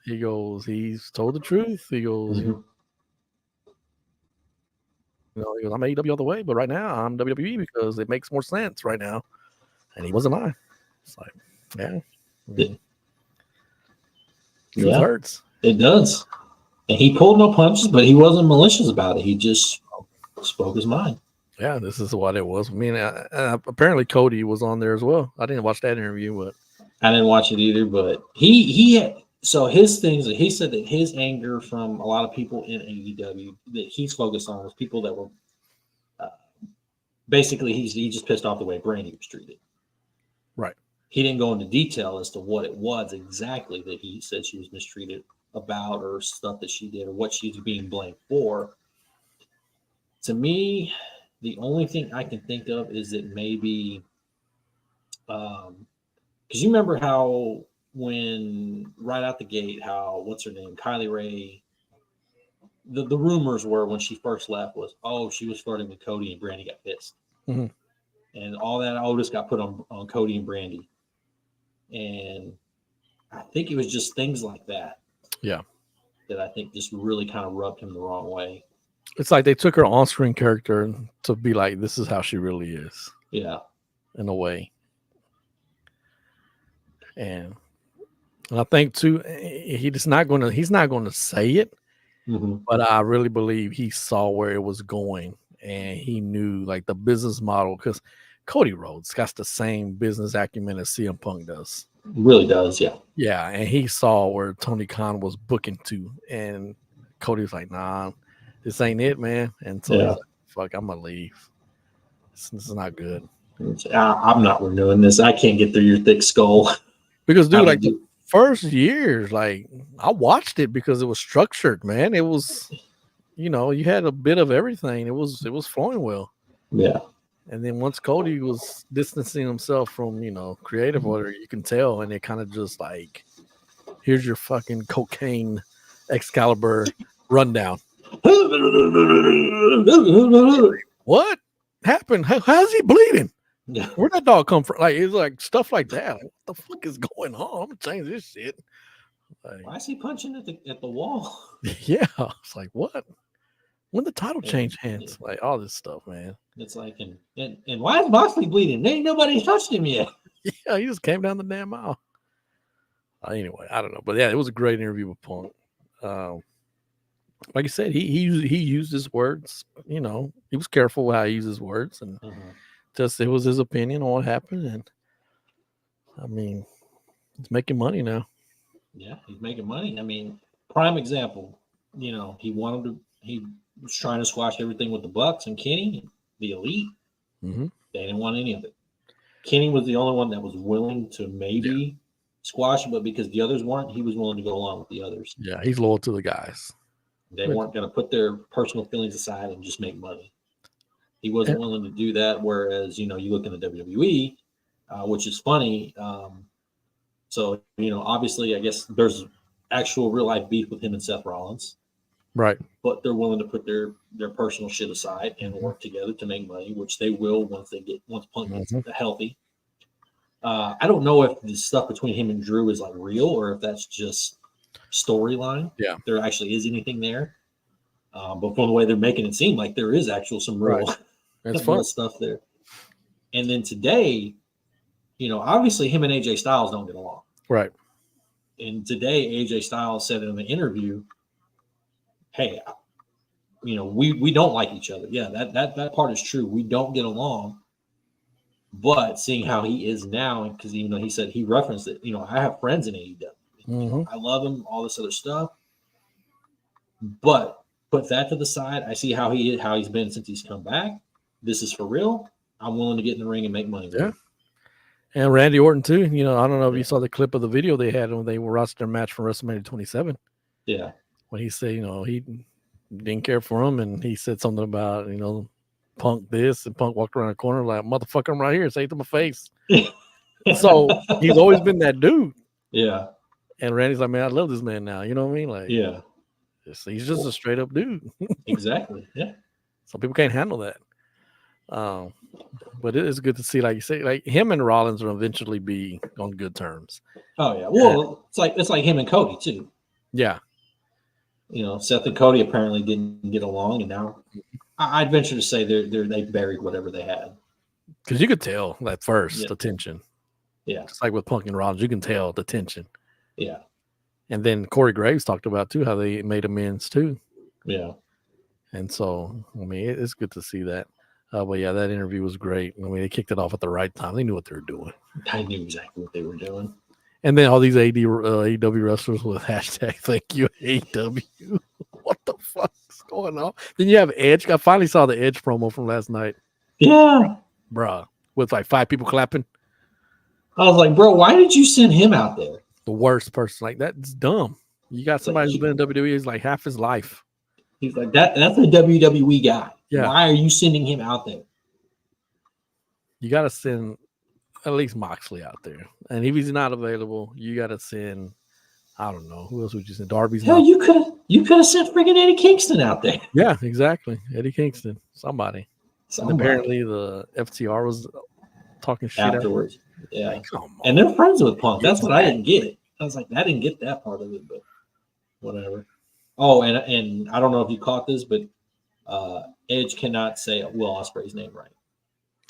He goes, he's told the truth. He goes, mm-hmm. He goes, I'm AEW all the way, but right now I'm WWE because it makes more sense right now. And he wasn't lying. It's like, yeah. Truth hurts. It does. And he pulled no punches, but he wasn't malicious about it. He just spoke his mind. Yeah, this is what it was. I mean, apparently Cody was on there as well. I didn't watch that interview, but I didn't watch it either. But so his things, he said that his anger from a lot of people in AEW that he's focused on was people that were basically he just pissed off the way Brandy was treated. Right. He didn't go into detail as to what it was exactly that he said she was mistreated about, or stuff that she did, or what she's being blamed for. To me, the only thing I can think of is that maybe because you remember how when right out the gate, how what's her name, Kylie Ray, the rumors were when she first left was, oh, she was flirting with Cody and Brandy got pissed. Mm-hmm. And all that onus got put on Cody and Brandy. And I think it was just things like that. Yeah. That I think just really kind of rubbed him the wrong way. It's like they took her on-screen character to be like, this is how she really is. Yeah. In a way. And I think too, he's not going to say it, mm-hmm. but I really believe he saw where it was going, and he knew like the business model, because Cody Rhodes got the same business acumen as CM Punk does. Really does, yeah. Yeah, and he saw where Tony Khan was booking to, and Cody was like, nah, this ain't it, man. And so he's like, fuck, I'm going to leave. This is not good. I'm not renewing this. I can't get through your thick skull. Because, dude, like the first years, like I watched it because it was structured, man. It was, you had a bit of everything. It was flowing well. Yeah. And then once Cody was distancing himself from, creative order, you can tell, and it kind of just like, here's your fucking cocaine Excalibur rundown. What happened? How's he bleeding? Yeah. Where'd that dog come from? Like, it's like stuff like that. Like, what the fuck is going on? I'm gonna change this shit. Like, Why is he punching at the wall? yeah, it's like what? When the title change hands? Like all this stuff, man. It's like, and why is Moxley bleeding? Ain't nobody touched him yet. Yeah, he just came down the damn aisle. Anyway, I don't know, but yeah, it was a great interview with Punk. Like I said, he used his words. He was careful how he used his words, and just it was his opinion on what happened. And I mean, he's making money now. Yeah, he's making money. I mean, prime example. He was trying to squash everything with the Bucks and Kenny, the Elite. Mm-hmm. They didn't want any of it. Kenny was the only one that was willing to maybe squash it, but because the others weren't, he was willing to go along with the others. Yeah, he's loyal to the guys. They weren't going to put their personal feelings aside and just make money. He wasn't willing to do that. Whereas, you look in the WWE, which is funny. So, obviously, I guess there's actual real life beef with him and Seth Rollins. Right. But they're willing to put their personal shit aside and work together to make money, which they will once Punk gets healthy. I don't know if the stuff between him and Drew is like real or if that's just storyline. Yeah. If there actually is anything there. But from the way they're making it seem like there is actual some real, real stuff there. And then today, obviously him and AJ Styles don't get along. Right. And today AJ Styles said in the interview, hey, we don't like each other. Yeah, that part is true. We don't get along. But seeing how he is now, because even though he said he referenced it, I have friends in AEW. I love him, all this other stuff. But put that to the side. I see how he's been since he's come back. This is for real. I'm willing to get in the ring and make money with him. And Randy Orton too. I don't know if you saw the clip of the video they had when they were watching their match from WrestleMania 27. Yeah. When he said, he didn't care for him, and he said something about, Punk this, and Punk walked around the corner like, motherfucker, I'm right here, say it to my face. So he's always been that dude. Yeah. And Randy's like, man, I love this man now. You know what I mean? Like, yeah, he's just a straight up dude. Exactly. Yeah. Some people can't handle that. But it is good to see, like you say, like him and Rollins will eventually be on good terms. Oh yeah. Well, it's like him and Cody too. Yeah. Seth and Cody apparently didn't get along, and now I'd venture to say they buried whatever they had. Because you could tell at first the tension. Yeah. Just like with Punk and Rollins, you can tell the tension. Yeah. And then Corey Graves talked about too how they made amends too. Yeah. And so, I mean, it's good to see that. But yeah, that interview was great. I mean, they kicked it off at the right time. They knew what they were doing. I knew exactly what they were doing. And then all these AEW wrestlers with hashtag thank you AEW. What the fuck is going on? Then you have Edge. I finally saw the Edge promo from last night. Yeah. Bruh. With like 5 people clapping. I was like, bro, why did you send him out there? The worst person. Like, that's dumb. You got somebody who's been in WWE is like half his life. He's like, that's a WWE guy. Yeah. Why are you sending him out there? You got to send at least Moxley out there. And if he's not available, you got to send, I don't know, who else would you send? Darby's Hell, you could have sent freaking Eddie Kingston out there. Yeah, exactly. Eddie Kingston. Somebody. And apparently the FTR was talking shit afterwards. Yeah. Like, come on. And they're friends with Punk. That's what I didn't get. I was like, I didn't get that part of it, but whatever. Oh, and I don't know if you caught this, but Edge cannot say Will Ospreay's name right.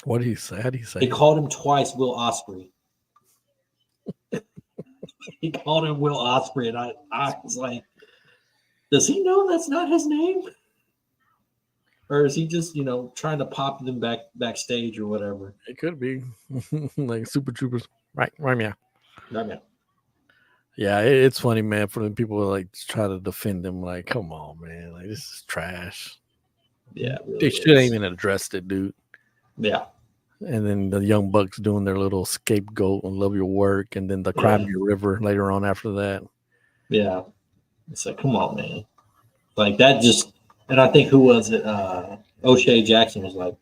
What did he say? How did he say? He called him twice Will Ospreay. He called him Will Ospreay, and I was like, does he know that's not his name? Or is he just, trying to pop them backstage or whatever? It could be. Like Super Troopers. Right, yeah. Right, man. Yeah, it's funny, man, for the people who like try to defend them. Like, come on, man. Like, this is trash. Yeah. It really they should have even addressed it, dude. Yeah. And then the Young Bucks doing their little scapegoat and love your work. And then the Cry Me a River later on after that. Yeah. It's like, come on, man. Like, that just, and I think who was it? O'Shea Jackson was like,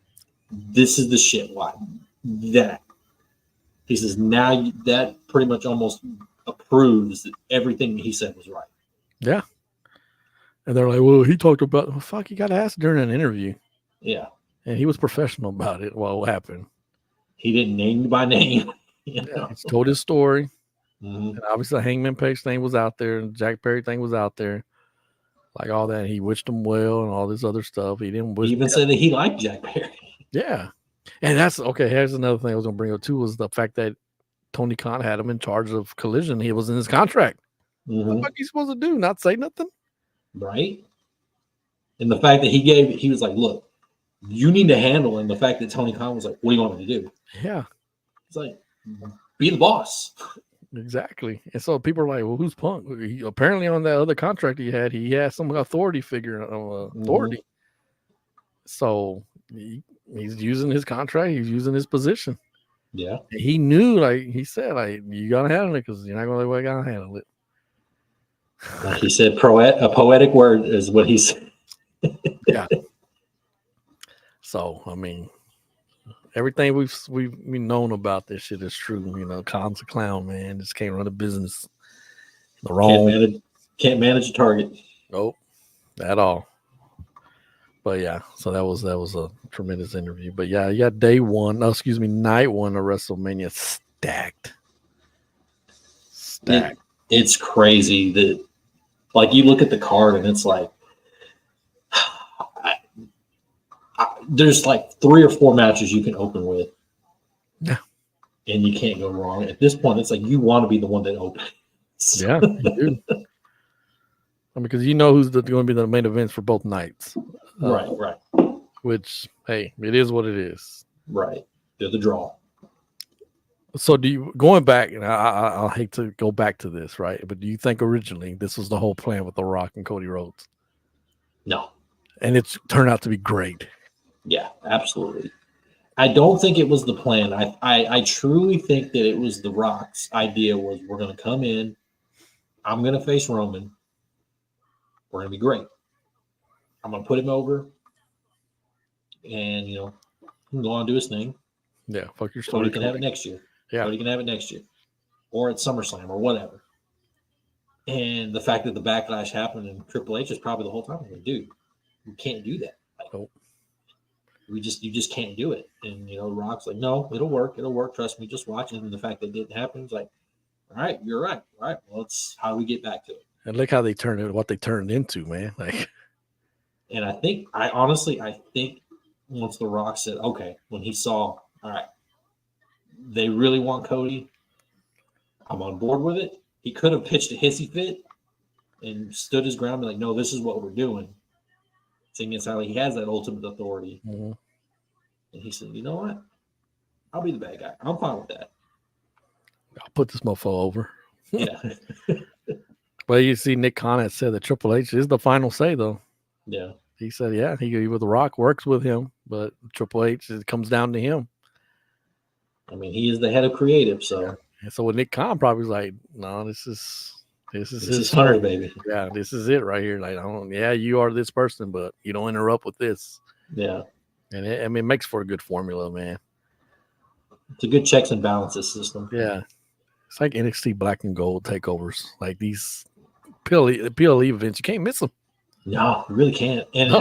this is the shit. Why? That. He says, now that pretty much almost approves that everything he said was right. Yeah. And they're like, well, he talked about, well, fuck, you got to ask during an interview. Yeah. And he was professional about it. What happened? He didn't name you by name. Yeah, he's told his story. Mm-hmm. And obviously, the Hangman Page thing was out there, and Jack Perry thing was out there, like all that. He wished him well and all this other stuff. He didn't wish. He even said that he liked Jack Perry. Yeah, and that's okay. Here's another thing I was going to bring up too was the fact that Tony Khan had him in charge of Collision. He was in his contract. Mm-hmm. What the fuck he supposed to do? Not say nothing? Right. And the fact that he was like, look, you need to handle. And the fact that Tony Khan was like, what do you want me to do? Yeah, it's like, be the boss. Exactly. And so people are like, well, who's Punk? Apparently on that other contract he had some authority figure authority. So he's using his contract. He's using his position. Yeah. And he knew, like he said, like, you got to handle it because you're not going to let the way I handle it. Like he said, a poetic word is what he said. Yeah. So, I mean, everything we've known about this shit is true. You know, Khan's a clown, man. Just can't run a business. The wrong. Can't manage a target. Nope, at all. But yeah, so that was a tremendous interview. But yeah, you got night one of WrestleMania stacked. It's crazy that, like, you look at the card and it's like, there's like 3 or 4 matches you can open with. Yeah. And you can't go wrong. At this point, it's like you want to be the one that opens. Yeah, you do. Because you know who's going to be the main events for both nights. Right. Which, hey, it is what it is. Right. They're the draw. So going back, and I'll hate to go back to this, right? But do you think originally this was the whole plan with The Rock and Cody Rhodes? No. And it's turned out to be great. Yeah, absolutely. I don't think it was the plan. I truly think that it was The Rock's idea was we're going to come in. I'm going to face Roman. We're going to be great. I'm going to put him over. And, he can go on and do his thing. Yeah, fuck your story. Cody can have it next year. Yeah. Cody can have it next year. Or at SummerSlam or whatever. And the fact that the backlash happened and Triple H is probably the whole time like, dude, you can't do that. Like, nope. You just can't do it. And, Rock's like, no, it'll work. Trust me, just watch it. And the fact that it didn't happen is like, all right, you're right. All right, well, it's how do we get back to it? And look how they turned it, what they turned into, man. Like, and I think once The Rock said, okay, when he saw, all right, they really want Cody, I'm on board with it. He could have pitched a hissy fit and stood his ground and be like, no, this is what we're doing. Seeing as how he has that ultimate authority. Mm-hmm. And he said, you know what? I'll be the bad guy. I'm fine with that. I'll put this mofo over. Yeah. Well, you see, Nick Khan had said that Triple H is the final say, though. Yeah. He said, yeah, he with The Rock works with him, but Triple H, it comes down to him. I mean, he is the head of creative, so. Yeah. And so with Nick Khan probably was like, no, this is his Hunter, baby. Yeah, this is it right here. Like, you are this person, but you don't interrupt with this. Yeah. And it makes for a good formula, man. It's a good checks and balances system. Yeah. It's like NXT Black and Gold takeovers. Like these PLE events, you can't miss them. No, you really can't. And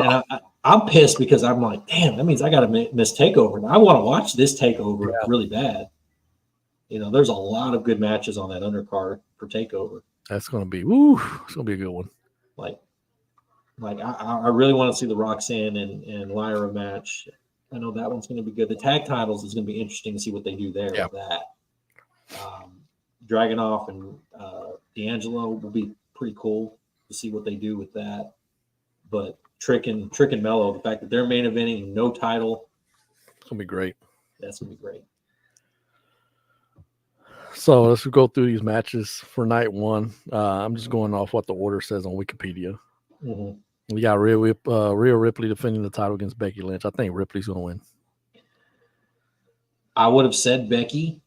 I'm pissed because I'm like, damn, that means I got to miss TakeOver. And I want to watch this TakeOver really bad. There's a lot of good matches on that undercard for TakeOver. That's going to be, it's going to be a good one. Like I really want to see the Roxanne and Lyra match. I know that one's going to be good. The tag titles is going to be interesting to see what they do there with that. Dragunov and D'Angelo will be pretty cool to see what they do with that. But Trick and Mello, the fact that they're main eventing, no title, it's going to be great. That's going to be great. So let's go through these matches for night one. I'm just going off what the order says on Wikipedia. Mm-hmm. We got Rhea Ripley defending the title against Becky Lynch. I think Ripley's going to win. I would have said Becky,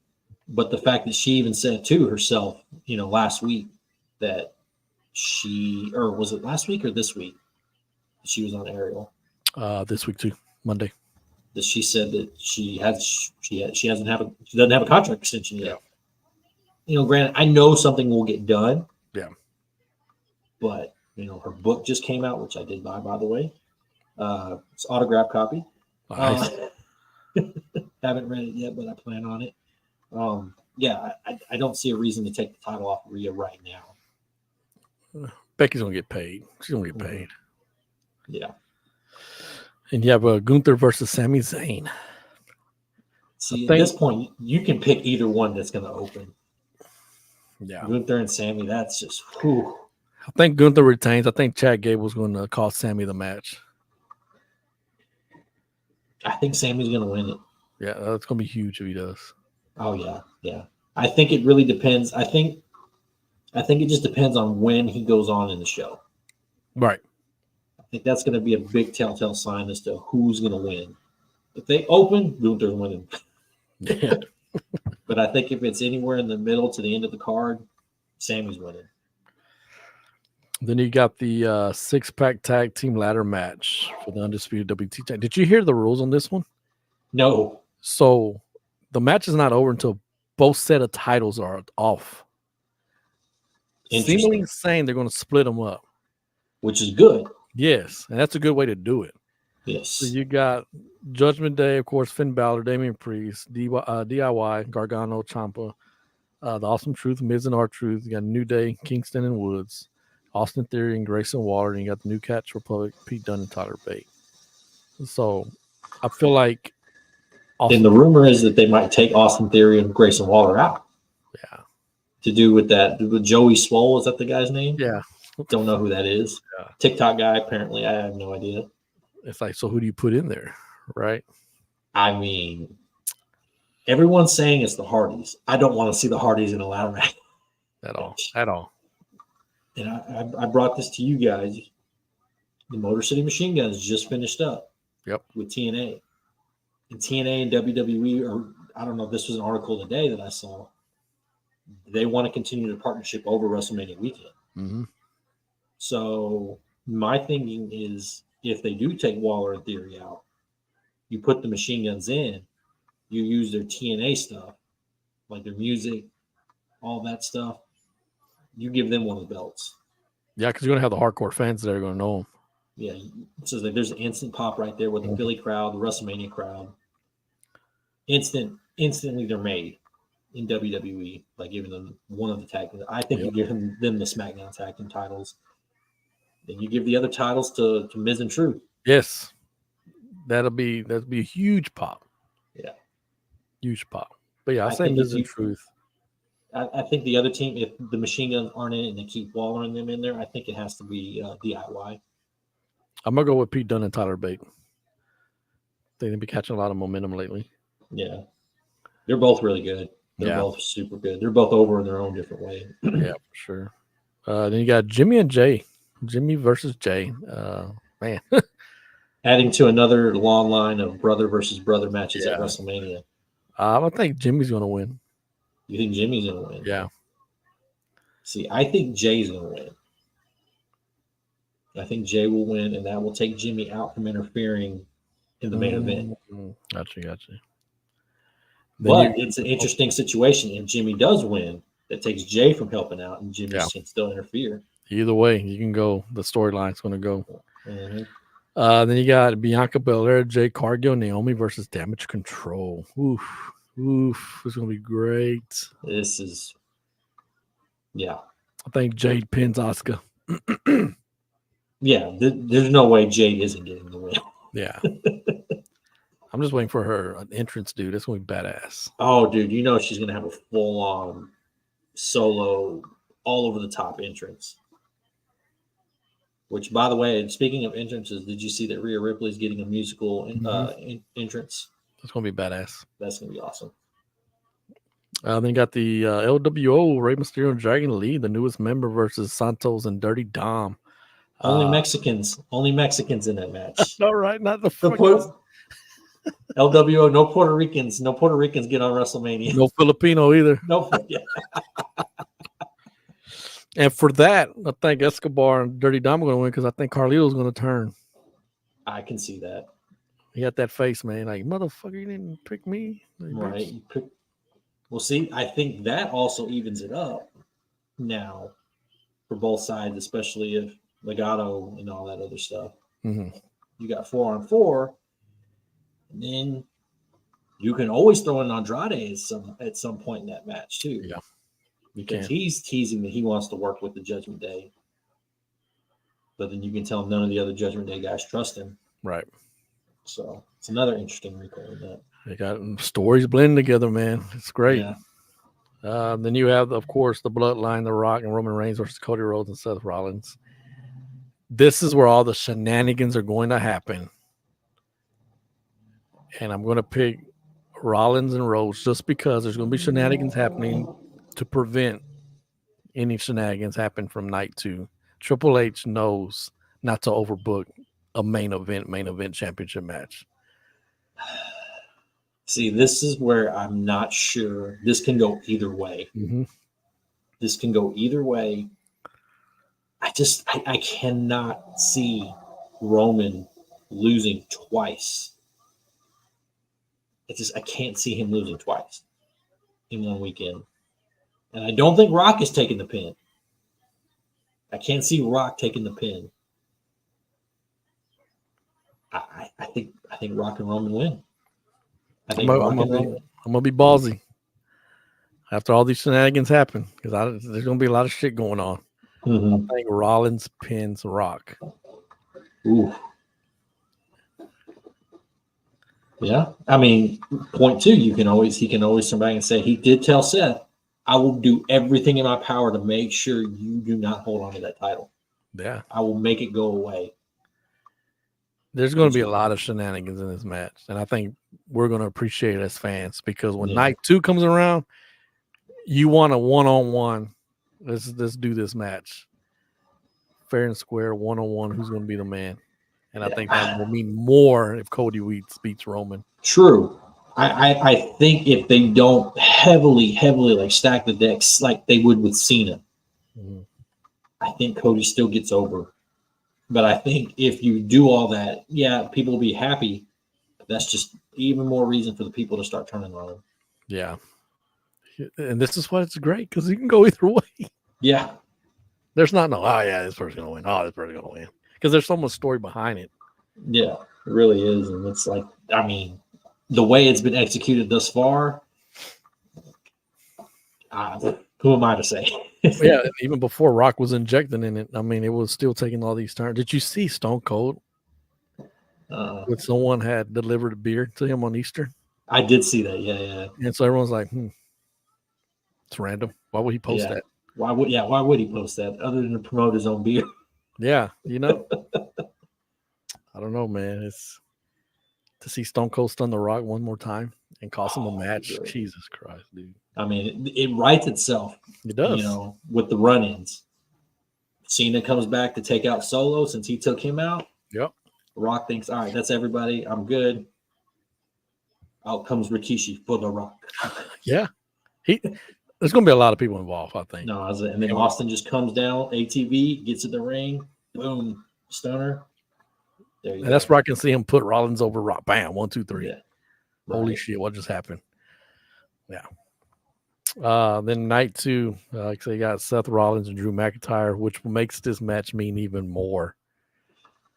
but the fact that she even said to herself, last week that or was it last week or this week? She was on Ariel. This week too, Monday. that she said that she doesn't have a contract extension yet. Yeah. Granted, I know something will get done. Yeah. But her book just came out, which I did buy, by the way. It's autographed copy. Nice. Haven't read it yet, but I plan on it. Yeah, I don't see a reason to take the title off of Rhea right now. Becky's gonna get paid. She's gonna get paid. Yeah. And you have Gunther versus Sami Zayn. See, at this point, you can pick either one that's going to open. Yeah. Gunther and Sami, that's just, whew. I think Gunther retains. I think Chad Gable's going to cost Sami the match. I think Sami's going to win it. Yeah, that's going to be huge if he does. Oh, yeah. Yeah. I think it really depends. I think it just depends on when he goes on in the show. Right. I think that's going to be a big telltale sign as to who's going to win. If they open, Gunther's winning. Yeah. But I think if it's anywhere in the middle to the end of the card, Sami's winning. Then you got the 6-pack tag team ladder match for the undisputed WT tag. Did you hear the rules on this one? No. So the match is not over until both set of titles are off. Seemingly saying they're going to split them up, which is good. Yes, and that's a good way to do it. Yes. So you got Judgment Day, of course, Finn Balor, Damian Priest, DIY, Gargano, Ciampa, the Awesome Truth, Miz and R-Truth. You got New Day, Kingston and Woods, Austin Theory and Grayson Waller, and you got the New Catch Republic, Pete Dunne and Tyler Bate. So I feel like and the rumor is that they might take Austin Theory and Grayson Waller out. Yeah. To do with that, with Joey Swole, is that the guy's name? Yeah. Don't know who that is. Yeah. TikTok guy, apparently. I have no idea. It's like, so who do you put in there, right? I mean, everyone's saying it's the Hardys. I don't want to see the Hardys in a ladder match. At all. And I brought this to you guys. The Motor City Machine Guns just finished up. Yep. With TNA. And TNA and WWE, or I don't know if this was an article today that I saw, they want to continue the partnership over WrestleMania weekend. Mm-hmm. So my thinking is, if they do take Waller and Theory out, you put the Machine Guns in, you use their TNA stuff, like their music, all that stuff. You give them one of the belts. Yeah, because you're going to have the hardcore fans that are going to know them. Yeah, so there's an instant pop right there with the Philly crowd, the WrestleMania crowd. Instantly they're made in WWE by giving them one of the tag teams. I think you give them the SmackDown tag team titles. Then you give the other titles to Miz and Truth. Yes. That'll be a huge pop. Yeah. Huge pop. But yeah, I say Miz and Truth. I think the other team, if the Machine Guns aren't in it and they keep Waller and them in there, I think it has to be DIY. I'm going to go with Pete Dunne and Tyler Bate. They've been catching a lot of momentum lately. Yeah. They're both really good. They're both super good. They're both over in their own different way. Yeah, for sure. Then you got Jimmy and Jay. Jimmy versus Jay. Man. Adding to another long line of brother versus brother matches at WrestleMania. I think Jimmy's going to win. You think Jimmy's going to win? Yeah. See, I think Jay's going to win. I think Jay will win, and that will take Jimmy out from interfering in the main event. Gotcha. But it's an interesting situation. If Jimmy does win, that takes Jay from helping out, and Jimmy can still interfere. Either way, you can go. The storyline's going to go. Mm-hmm. Then you got Bianca Belair, Jade Cargill, Naomi versus Damage Control. Oof. It's going to be great. This is, I think Jade pins Asuka. There's no way Jade isn't getting the win. Yeah. I'm just waiting for her entrance, dude. It's going to be badass. Oh, dude, she's going to have a full-on solo, all over the top entrance. Which, by the way, speaking of entrances, did you see that Rhea Ripley's getting a musical entrance? That's going to be badass. That's going to be awesome. Then you got the LWO, Rey Mysterio and Dragon Lee, the newest member versus Santos and Dirty Dom. Only Mexicans in that match. All right, not the LWO, no Puerto Ricans. No Puerto Ricans get on WrestleMania. No Filipino either. No. Yeah. And for that, I think Escobar and Dirty Dom are going to win because I think Carlito's going to turn. I can see that. He had that face, man. Like, motherfucker, you didn't pick me. Like, Right. bitch. Well, see, I think that also evens it up now for both sides, especially if Legato and all that other stuff. Mhm. You got 4-on-4, and then you can always throw in Andrade at some point in that match too. Yeah. Because can. he's teasing that he wants to work with the Judgment Day. But then you can tell none of the other Judgment Day guys trust him. Right. So it's another interesting wrinkle in that. They got stories blending together, man. It's great. Yeah. Then you have, of course, the Bloodline, The Rock, and Roman Reigns versus Cody Rhodes and Seth Rollins. This is where all the shenanigans are going to happen. And I'm going to pick Rollins and Rhodes just because there's going to be shenanigans happening to prevent any shenanigans happen from night 2. Triple H knows not to overbook a main event championship match. See, this is where I'm not sure. This can go either way. Mm-hmm. This can go either way. I cannot see Roman losing twice. I can't see him losing twice in one weekend. And I don't think Rock is taking the pin. I can't see Rock taking the pin. I think Rock and Roman win. I'm gonna be ballsy after all these shenanigans happen because there's gonna be a lot of shit going on. Mm-hmm. I think Rollins pins Rock. Ooh. Yeah, I mean, point 2, he can always come back and say he did tell Seth, I will do everything in my power to make sure you do not hold on to that title. Yeah, I will make it go away. There's going to be a lot of shenanigans in this match, and I think we're going to appreciate it as fans because when night 2 comes around, you want a one-on-one. Let's do this match fair and square, one-on-one. Who's going to be the man? And I think that will mean more if Cody beats Roman. True. I think if they don't heavily like stack the decks like they would with Cena, I think Cody still gets over. But I think if you do all that, people will be happy. That's just even more reason for the people to start turning on him. Yeah. And this is why it's great because you can go either way. Yeah. There's not this person's going to win. Oh, this person's going to win. Because there's so much story behind it. Yeah, it really is. And it's like, I mean, the way it's been executed thus far, who am I to say? Yeah, even before Rock was injecting in it, I mean, it was still taking all these turns. Did you see Stone Cold? When someone had delivered a beer to him on Easter? I did see that, yeah. And so everyone's like, it's random. Why would he post that? Why would he post that other than to promote his own beer? Yeah, I don't know, man. It's to see Stone Cold stun The Rock one more time and cost him a match. Really? Jesus Christ, dude. I mean, it writes itself. It does. With the run-ins. Cena comes back to take out Solo since he took him out. Yep. Rock thinks, all right, that's everybody. I'm good. Out comes Rikishi for The Rock. Yeah. There's going to be a lot of people involved, I think. No, and then Austin just comes down, ATV, gets in the ring, boom, stunner. There you go. That's where I can see him put Rollins over Rock. Bam, 1, 2, 3. Yeah. Holy shit, what just happened? Yeah. Then night 2, like I say, you got Seth Rollins and Drew McIntyre, which makes this match mean even more.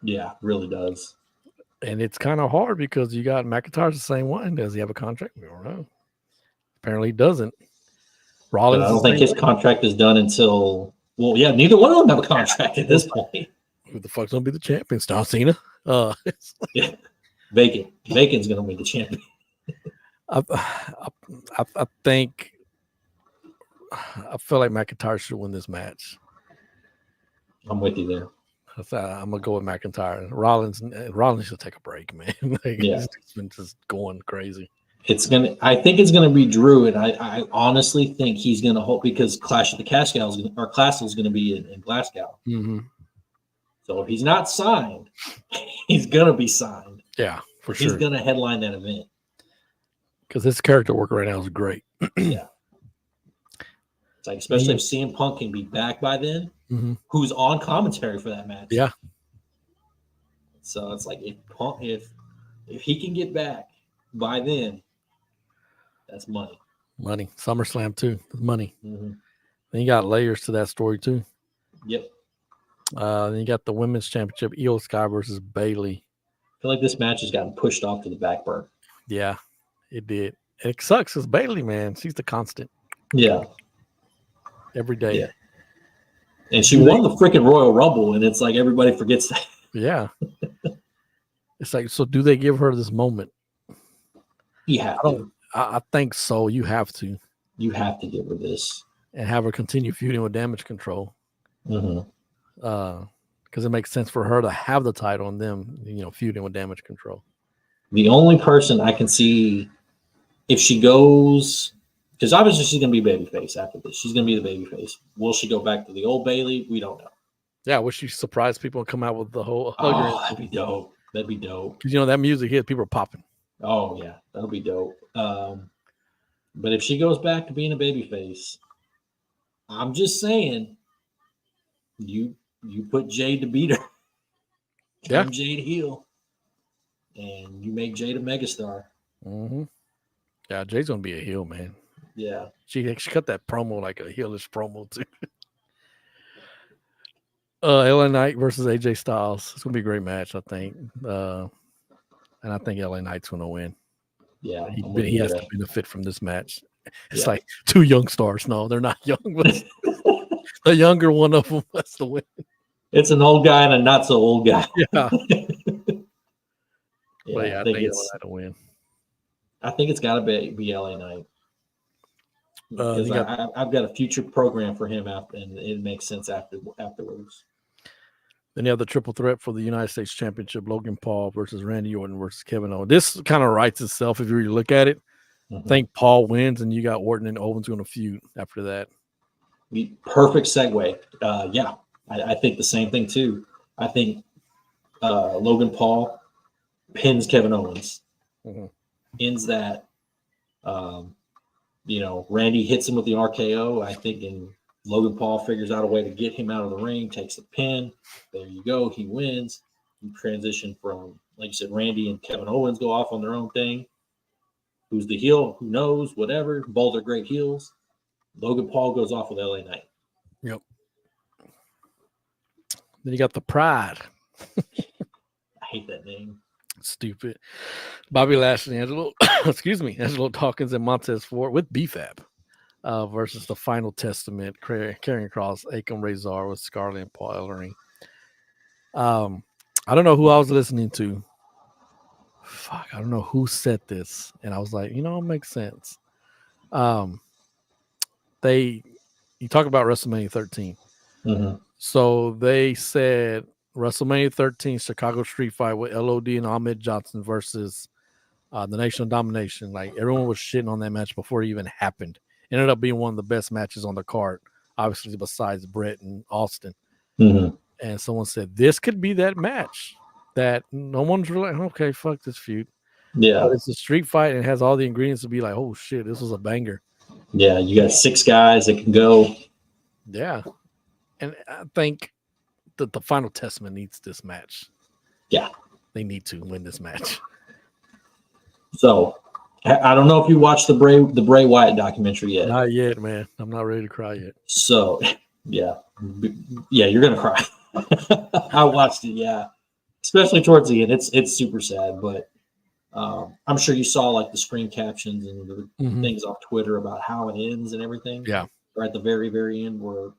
Yeah, really does. And it's kind of hard because you got McIntyre's the same one. Does he have a contract? We don't know. Apparently he doesn't. Rollins. But I don't think his contract is done until. Well, yeah, neither one of them have a contract at this point. Who the fuck's gonna be the champion? John Cena. Yeah, Bacon's gonna be the champion. I think. I feel like McIntyre should win this match. I'm with you there. I'm gonna go with McIntyre. Rollins should take a break, man. He's been just going crazy. I think it's gonna be Drew, and I honestly think he's gonna hold because Clash of the Castle is gonna be in Glasgow. Mm-hmm. So if he's not signed, he's gonna be signed. Yeah, for sure. He's gonna headline that event because his character work right now is great. Yeah, it's like especially if CM Punk can be back by then, who's on commentary for that match. Yeah. So it's like if If he can get back by then, that's money. Money. SummerSlam too. Money. Mm-hmm. Then you got layers to that story too. Yep. Then you got the women's championship, Io Sky versus Bailey. I feel like this match has gotten pushed off to the back burner. Yeah, it did. It sucks because Bailey, man, she's the constant. Yeah. Every day. Yeah. And she won the freaking Royal Rumble, and it's like everybody forgets that. Yeah. It's like, so do they give her this moment? You have to. I think so. You have to. You have to give her this. And have her continue feuding with Damage Control. Mm-hmm. Because it makes sense for her to have the title and them, feuding with Damage Control. The only person I can see if she goes, because obviously she's going to be babyface after this. She's going to be the babyface. Will she go back to the old Bailey? We don't know. Yeah, I wish she surprised people and come out with the whole hugger. Oh, that'd be dope. That'd be dope. Because, that music hits, people are popping. Oh, yeah. That'll be dope. But if she goes back to being a babyface, I'm just saying, you put Jade to beat her. Turn Jade heel. And you make Jade a megastar. Mm-hmm. Yeah, Jade's going to be a heel, man. Yeah. She cut that promo like a heelish promo, too. LA Knight versus AJ Styles. It's going to be a great match, I think. And I think LA Knight's going to win. Yeah. He has to benefit from this match. It's like two young stars. No, they're not young, but the younger one of them has to win. It's an old guy and a not so old guy. Yeah. I think it's LA to win. I think it's got to be LA Knight. Because I've got a future program for him after, and it makes sense afterwards. Then you have the triple threat for the United States Championship: Logan Paul versus Randy Orton versus Kevin Owens. This kind of writes itself if you really look at it. I think Paul wins, and you got Orton and Owens going to feud after that. Perfect segue. I think the same thing too. I think Logan Paul pins Kevin Owens, ends that. Randy hits him with the RKO. I think, and Logan Paul figures out a way to get him out of the ring, takes the pin. There you go. He wins. You transition from, like you said, Randy and Kevin Owens go off on their own thing. Who's the heel? Who knows? Whatever. Both are great heels. Logan Paul goes off with LA Knight. Yep. Then you got the Pride. I hate that name. Stupid. Bobby Lashley, Angelo Dawkins, and Montez Ford with BFAB versus the Final Testament, Karrion Kross, Akam Razor with Scarlett and Paul Ellering. I don't know who I was listening to. I don't know who said this, and I was like, it makes sense. You talk about WrestleMania 13. So they said WrestleMania 13 Chicago Street Fight with LOD and Ahmed Johnson versus the Nation of Domination. Like, everyone was shitting on that match before it even happened. It ended up being one of the best matches on the card, obviously, besides Brett and Austin. And someone said this could be that match that no one's really like, okay, fuck this feud. Yeah. But it's a street fight and it has all the ingredients to be like, oh shit, this was a banger. Yeah, you got 6 guys that can go. Yeah. And I think that the Final Testament needs this match. Yeah. They need to win this match. So, I don't know if you watched the Bray Wyatt documentary yet. Not yet, man. I'm not ready to cry yet. So, yeah, you're gonna cry. I watched it, yeah, especially towards the end. It's super sad, but I'm sure you saw like the screen captions and the things off Twitter about how it ends and everything. Yeah, or at the very, very end where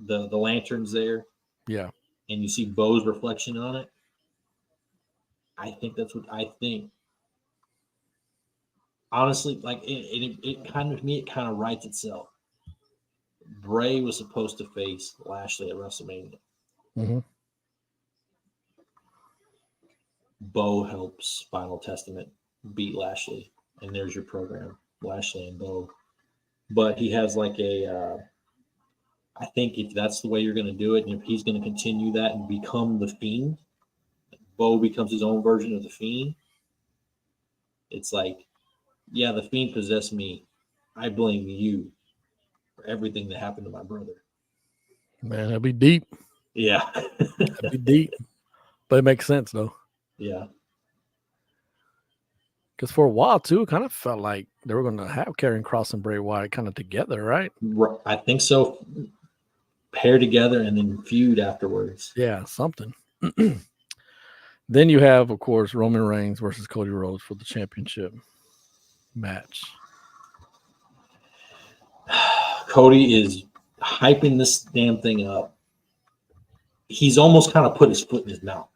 the lantern's there. Yeah, and you see Bo's reflection on it. I think that's what I think. Honestly, like it kind of writes itself. Bray was supposed to face Lashley at WrestleMania. Bo helps Final Testament beat Lashley, and there's your program, Lashley and Bo. But he has like I think if that's the way you're going to do it, and if he's going to continue that and become the Fiend, Bo becomes his own version of the Fiend. It's like, yeah, the Fiend possessed me. I blame you for everything that happened to my brother. Man, that'd be deep. Yeah. That'd be deep. But it makes sense, though. Yeah. Because for a while too, it kind of felt like they were going to have Karrion Kross and Bray Wyatt kind of together, right? I think so. Pair together and then feud afterwards. Yeah, something. Then you have, of course, Roman Reigns versus Cody Rhodes for the championship match. Cody is hyping this damn thing up. He's almost kind of put his foot in his mouth,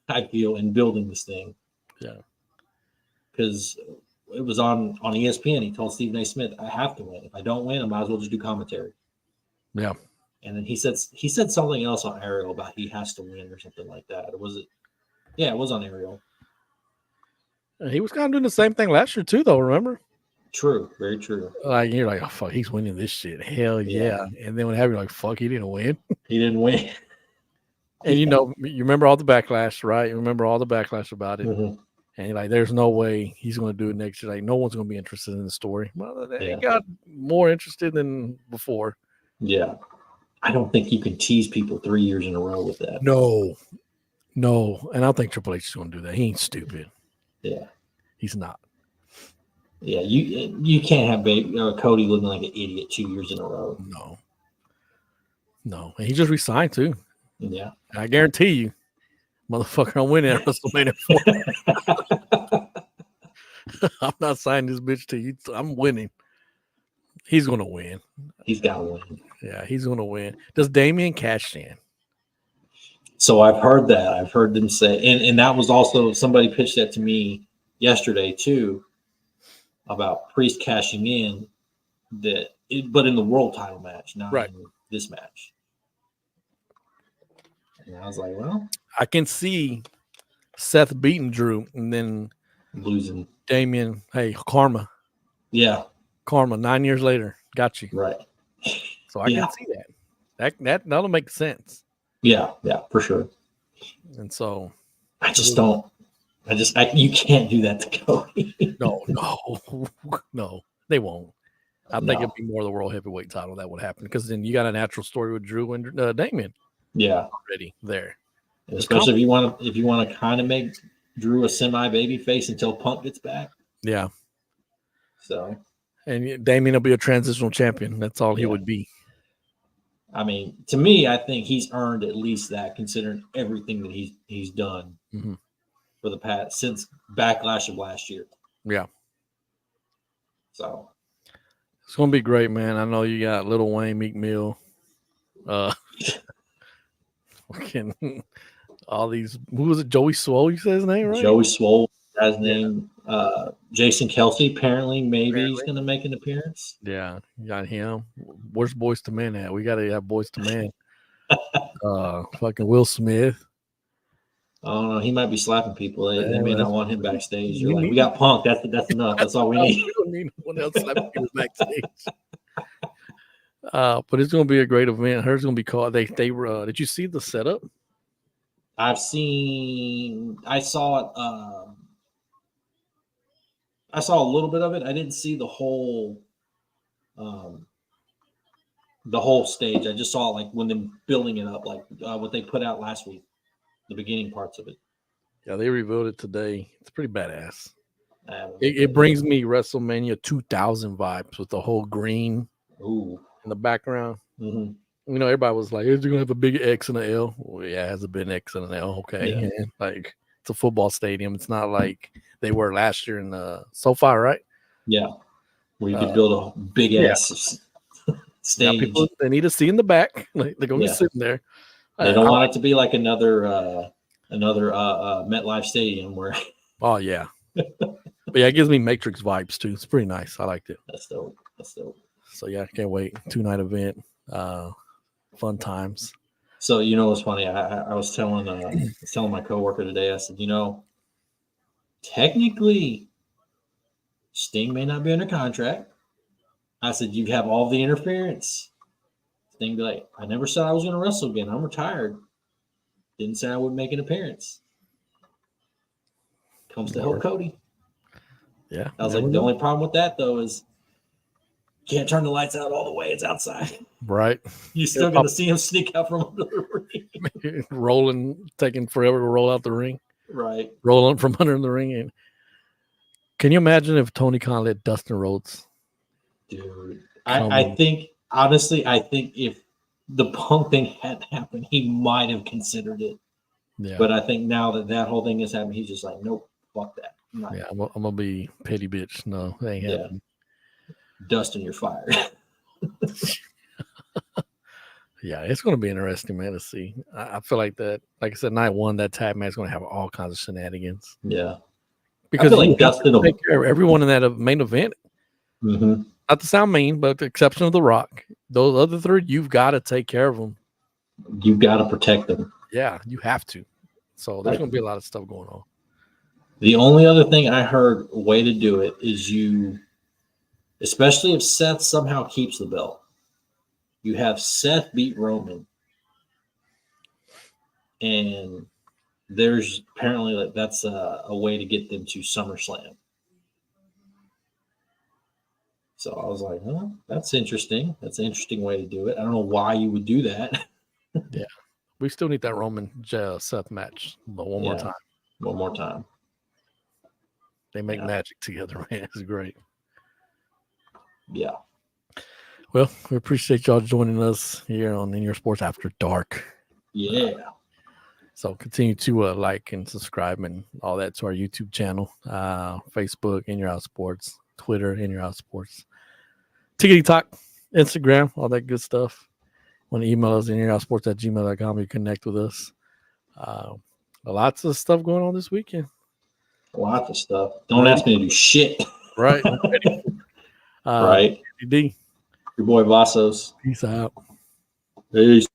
I feel, in building this thing. Yeah. Because it was on ESPN. He told Stephen A. Smith, I have to win. If I don't win, I might as well just do commentary. Yeah. And then he said something else on Ariel about he has to win or something like that. Or was it? Yeah, it was on Ariel. He was kind of doing the same thing last year too, though. Remember? True, very true. Like you're like, oh fuck, he's winning this shit. Hell yeah! And then when you're like, fuck, he didn't win. He didn't win. And you remember all the backlash, right? You remember all the backlash about it. Mm-hmm. And you're like, there's no way he's going to do it next year. Like, no one's going to be interested in the story. Well, they got more interested than before. Yeah. I don't think you can tease people 3 years in a row with that. No. And I don't think Triple H is going to do that. He ain't stupid. Yeah. He's not. Yeah. You can't have Cody looking like an idiot 2 years in a row. No. And he just resigned too. Yeah. I guarantee you, motherfucker, I'm winning at WrestleMania 4. I'm not signing this bitch to you. I'm winning. He's going to win. He's got to win. Yeah, he's going to win. Does Damian cash in? So I've heard that. I've heard them say, and that was also, somebody pitched that to me yesterday too, about Priest cashing in, but in the world title match, not in this match. And I was like, well, I can see Seth beating Drew and then losing Damian. Hey, karma. Yeah. Karma. 9 years later. Got you. Right. So I can see that. That'll make sense. Yeah, for sure. And so I just don't. You can't do that to Cody. No, they won't. I think it'd be more the world heavyweight title that would happen, because then you got a natural story with Drew and Damian. Yeah, already there. Especially if you want to kind of make Drew a semi baby face until Punk gets back. Yeah. So. And Damian will be a transitional champion. That's all he would be. I mean, to me, I think he's earned at least that, considering everything that he's done for the past, since Backlash of last year. Yeah. So it's gonna be great, man. I know you got Lil Wayne, Meek Mill, all these. Who was it? Joey Swole. You said his name, right? Joey Swole. His name. Jason Kelsey. Apparently, he's going to make an appearance. Yeah, you got him. Where's Boys to Men at? We got to have Boys to Men. Fucking Will Smith. Oh no, he might be slapping people. They may not want him backstage. You're like, we got Punk. That's enough. That's all we need. We don't need no one else slapping people backstage. But it's going to be a great event. Hers going to be called. They did you see the setup? I saw it. I saw a little bit of it. I didn't see the whole stage. I just saw like when them building it up, like what they put out last week, the beginning parts of it. Yeah, they revealed it today. It's pretty badass. It brings me WrestleMania 2000 vibes with the whole green in the background. Mm-hmm. You know, everybody was like, "Is it gonna have a big X and an L?" Well, yeah, it has a big X and an L. Okay, Yeah. Like it's a football stadium. It's not like they were last year in the SoFi, right? Yeah, where you could build a big ass stage. People, they need to see in the back. Like they're gonna be sitting there. They don't want it to be like another MetLife Stadium where. Oh yeah, but yeah, it gives me Matrix vibes too. It's pretty nice. I liked it. That's dope. So yeah, I can't wait. 2-night event. Fun times. So you know what's funny? I was telling my coworker today. I said, technically, Sting may not be under contract. I said, you have all the interference. Sting be like, I never said I was going to wrestle again. I'm retired. Didn't say I would make an appearance. Comes to help Cody. Yeah. I was like, the only problem with that though is can't turn the lights out all the way. It's outside. Right. You're still going to see him sneak out from under the ring. Rolling, taking forever to roll out the ring. Right. Rolling from under the ring. And Can you imagine if Tony Khan let Dustin Rhodes? Dude, Come I on. think honestly, I think if the Punk thing hadn't happened, he might have considered it. Yeah. But I think now that whole thing has happened, he's just like, nope, fuck that. Yeah, I'm gonna be petty bitch. No, that ain't happening. Dustin, you're fired. Yeah, it's gonna be interesting, man, to see. I feel like that, like I said, night one, that tag match is gonna have all kinds of shenanigans. Yeah. Because feel like you have Dustin to will- take care of everyone in that main event. Mm-hmm. Not to sound mean, but with the exception of The Rock, those other three, you've got to take care of them. You've got to protect them. Yeah, you have to. So there's Right. gonna be a lot of stuff going on. The only other thing I heard a way to do it is you, especially if Seth somehow keeps the belt, you have Seth beat Roman. And there's apparently like that's a way to get them to SummerSlam. So I was like, huh, that's interesting. That's an interesting way to do it. I don't know why you would do that. We still need that Roman Seth match, but one more Yeah. time. One more time. They make Yeah. magic together, man. It's great. Yeah. Well, we appreciate y'all joining us here on In Your Sports After Dark. Yeah. So continue to like and subscribe and all that to our YouTube channel, Facebook, In Your House Sports, Twitter, In Your House Sports, Tickety Talk, Instagram, all that good stuff. Want to email us, inyourhousesports@gmail.com. You connect with us. Lots of stuff going on this weekend. Lots of stuff. Don't ask me to do shit. Right. Right. D, Your boy Vasos. peace out. Peace.